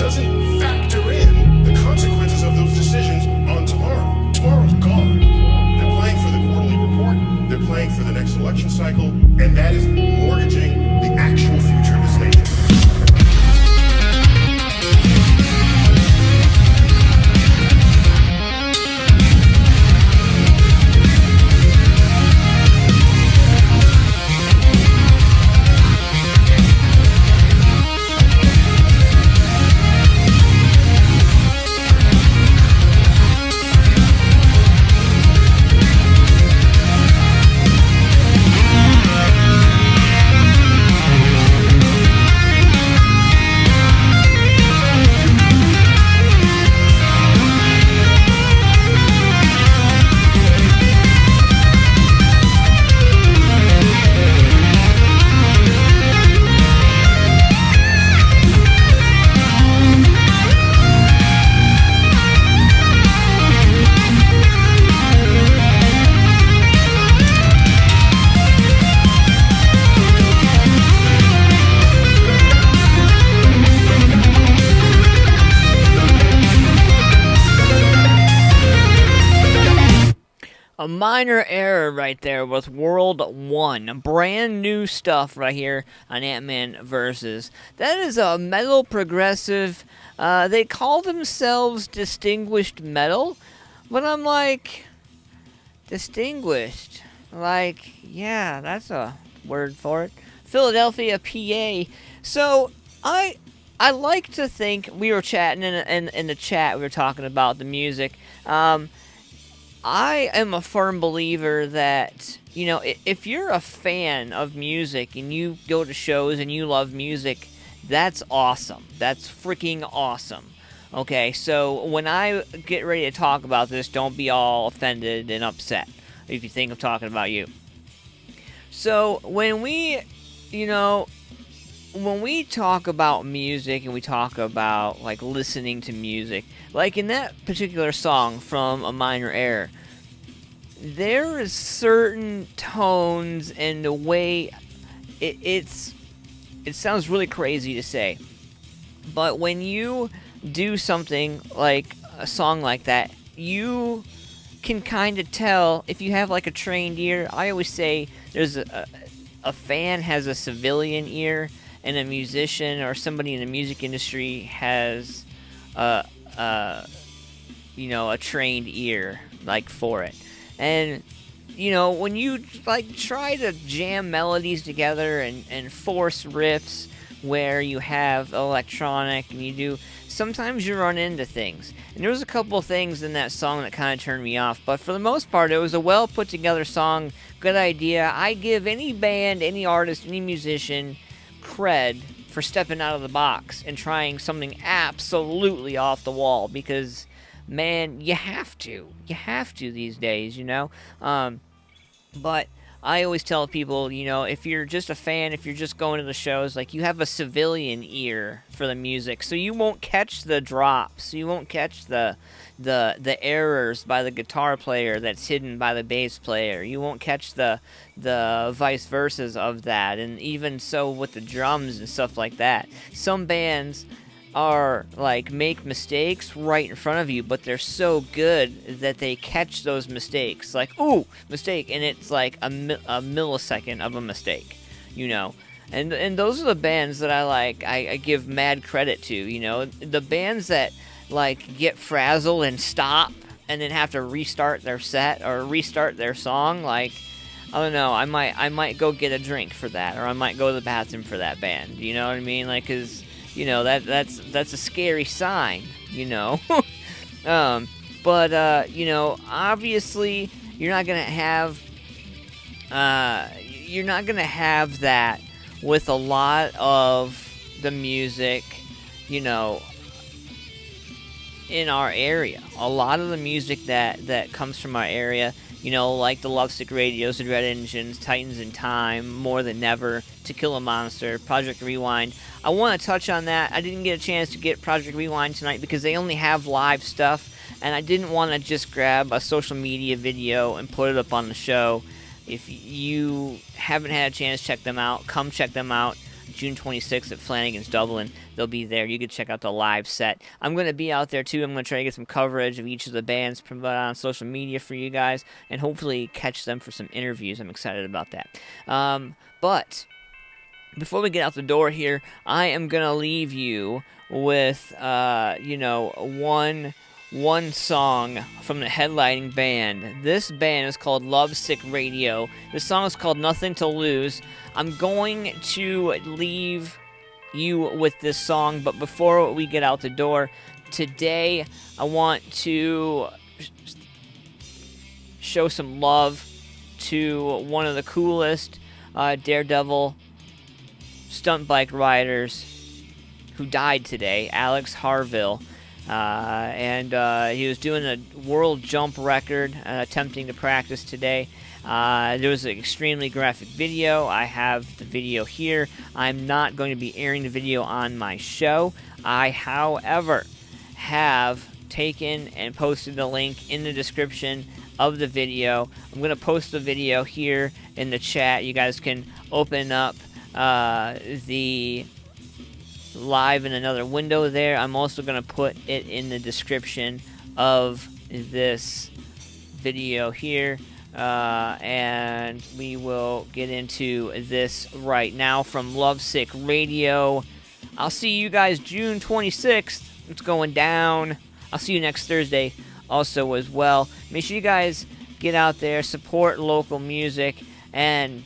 Speaker 1: doesn't factor in the consequences of those decisions on tomorrow. Tomorrow's gone. They're playing for the quarterly report. They're playing for the next election cycle. And that is mortgaging the actual future of this nation.
Speaker 10: A minor error right there with World 1. Brand new stuff right here on AntmanVs. That is a metal progressive. They call themselves distinguished metal. But I'm like, distinguished? Like, yeah, that's a word for it. Philadelphia, PA. So, I like to think, we were chatting in the chat, we were talking about the music. I am a firm believer that, you know, if you're a fan of music and you go to shows and you love music, that's awesome. That's freaking awesome. Okay, so when I get ready to talk about this, don't be all offended and upset if you think I'm talking about you. So when we, you know, when we talk about music and we talk about, like, listening to music, like in that particular song from A Minor Error, there is certain tones and the way it sounds really crazy to say, but when you do something like a song like that, you can kind of tell if you have like a trained ear. I always say there's a fan has a civilian ear, and a musician or somebody in the music industry has you know, a trained ear, like, for it. And, you know, when you, like, try to jam melodies together and force riffs where you have electronic and you do, sometimes you run into things. And there was a couple things in that song that kind of turned me off, but for the most part, it was a well put together song, good idea. I give any band, any artist, any musician cred for stepping out of the box and trying something absolutely off the wall, because, man, you have to these days, you know. But I always tell people, you know, if you're just a fan, if you're just going to the shows, like, you have a civilian ear for the music, so you won't catch the drops, you won't catch the errors by the guitar player that's hidden by the bass player, you won't catch the vice versas of that, and even so with the drums and stuff like that. Some bands are, like, make mistakes right in front of you, but they're so good that they catch those mistakes. Like, ooh, mistake, and it's like a millisecond of a mistake, you know. And those are the bands that I give mad credit to, you know. The bands that, like, get frazzled and stop and then have to restart their set or restart their song, like, I don't know, I might go get a drink for that, or I might go to the bathroom for that band, you know what I mean? Like, 'cause, you know, that's a scary sign, you know. But you know, obviously you're not gonna have that with a lot of the music, you know. in our area. A lot of the music that comes from our area, you know, like the Lovesick Radios, the Red Engines, Titans in Time, More Than Never, To Kill a Monster, Project Rewind. I want to touch on that. I didn't get a chance to get Project Rewind tonight because they only have live stuff, and I didn't want to just grab a social media video and put it up on the show. If you haven't had a chance to check them out, come check them out. June 26th at Flanagan's Dublin. They'll be there. You can check out the live set. I'm going to be out there too. I'm going to try to get some coverage of each of the bands, put on social media for you guys, and hopefully catch them for some interviews. I'm excited about that. But before we get out the door here, I am going to leave you with, one song from the headlining band. This band is called Lovesick Radio. This song is called Nothing to Lose. I'm going to leave you with this song, but before we get out the door, today I want to show some love to one of the coolest Daredevil stunt bike riders who died today, Alex HARVILL. He was doing a world jump record, attempting to practice today. There was an extremely graphic video. I have the video here. I'm not going to be airing the video on my show. I, however, have taken and posted the link in the description of the video. I'm going to post the video here in the chat. You guys can open up the live in another window there. I'm also going to put it in the description of this video here. And we will get into this right now from Lovesick Radio. I'll see you guys June 26th. It's going down. I'll see you next Thursday also as well. Make sure you guys get out there, support local music, and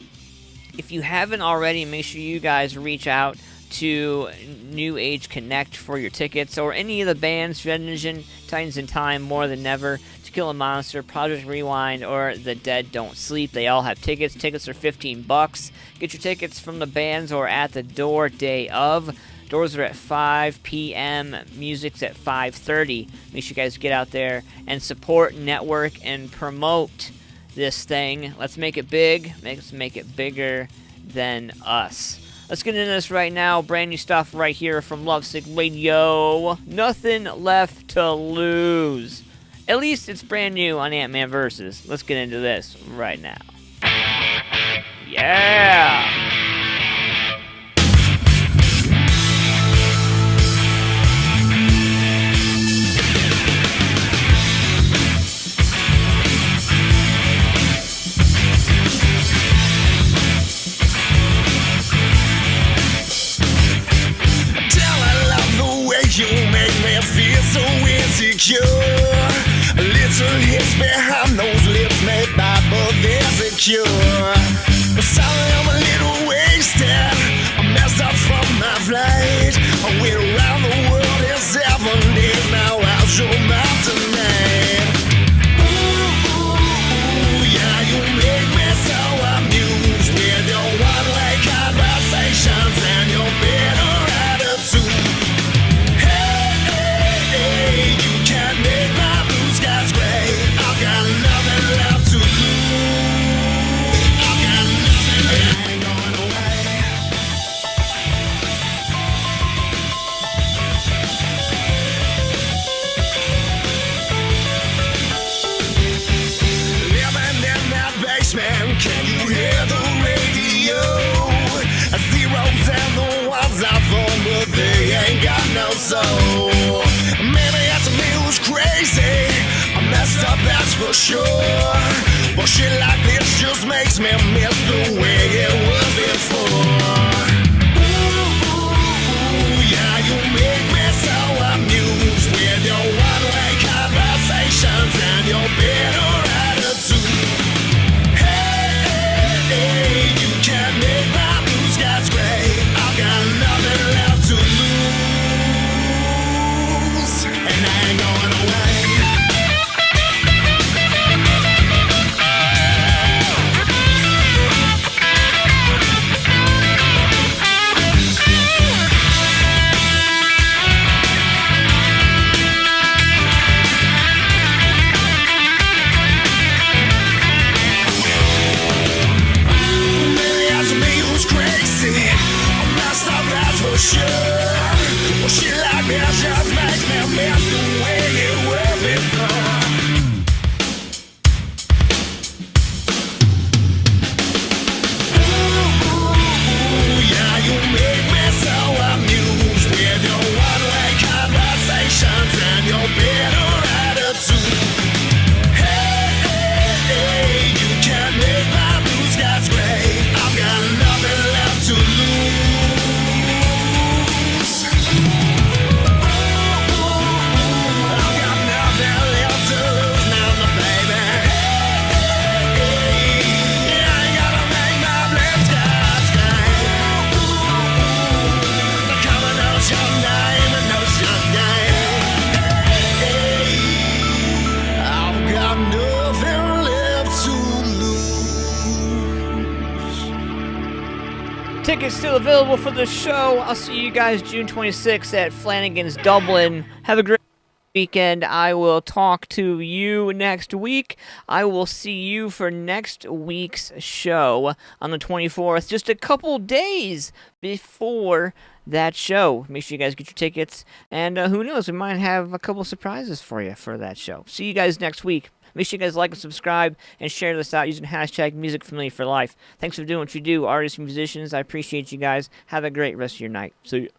Speaker 10: if you haven't already, make sure you guys reach out to New Age Connect for your tickets, or any of the bands, Red Engine, Titans in Time, More Than Never, To Kill a Monster, Project Rewind, or The Dead Don't Sleep. They all have tickets. Tickets are $15. Get your tickets from the bands or at the door day of. Doors are at 5 p.m. Music's at 5:30. Make sure you guys get out there and support, network, and promote this thing. Let's make it big. Let's make it bigger than us. Let's get into this right now. Brand new stuff right here from Lovesick Radio. Nothing left to lose. At least it's brand new on AntmanVs. Let's get into this right now. Yeah!
Speaker 11: You make me feel so insecure. Little hits behind those lips made by but they're secure. Sorry, I'm a little wasted. I messed up from my flight. I went around the world in 7 days. Now I'll show my tonight. Ooh, yeah, you make me so amused with your one-way conversations and your bitter attitude. You can't make my blue skies gray. I've got nothing left to lose.
Speaker 10: Tickets still available for the show. I'll see you guys June 26th at Flanagan's Dublin. Have a great weekend. I will talk to you next week. I will see you for next week's show on the 24th, just a couple days before that show. Make sure you guys get your tickets, and who knows, we might have a couple surprises for you for that show. See you guys next week. Make sure you guys like and subscribe and share this out using hashtag MusicFamilia for life. Thanks for doing what you do, artists and musicians. I appreciate you guys. Have a great rest of your night. See you.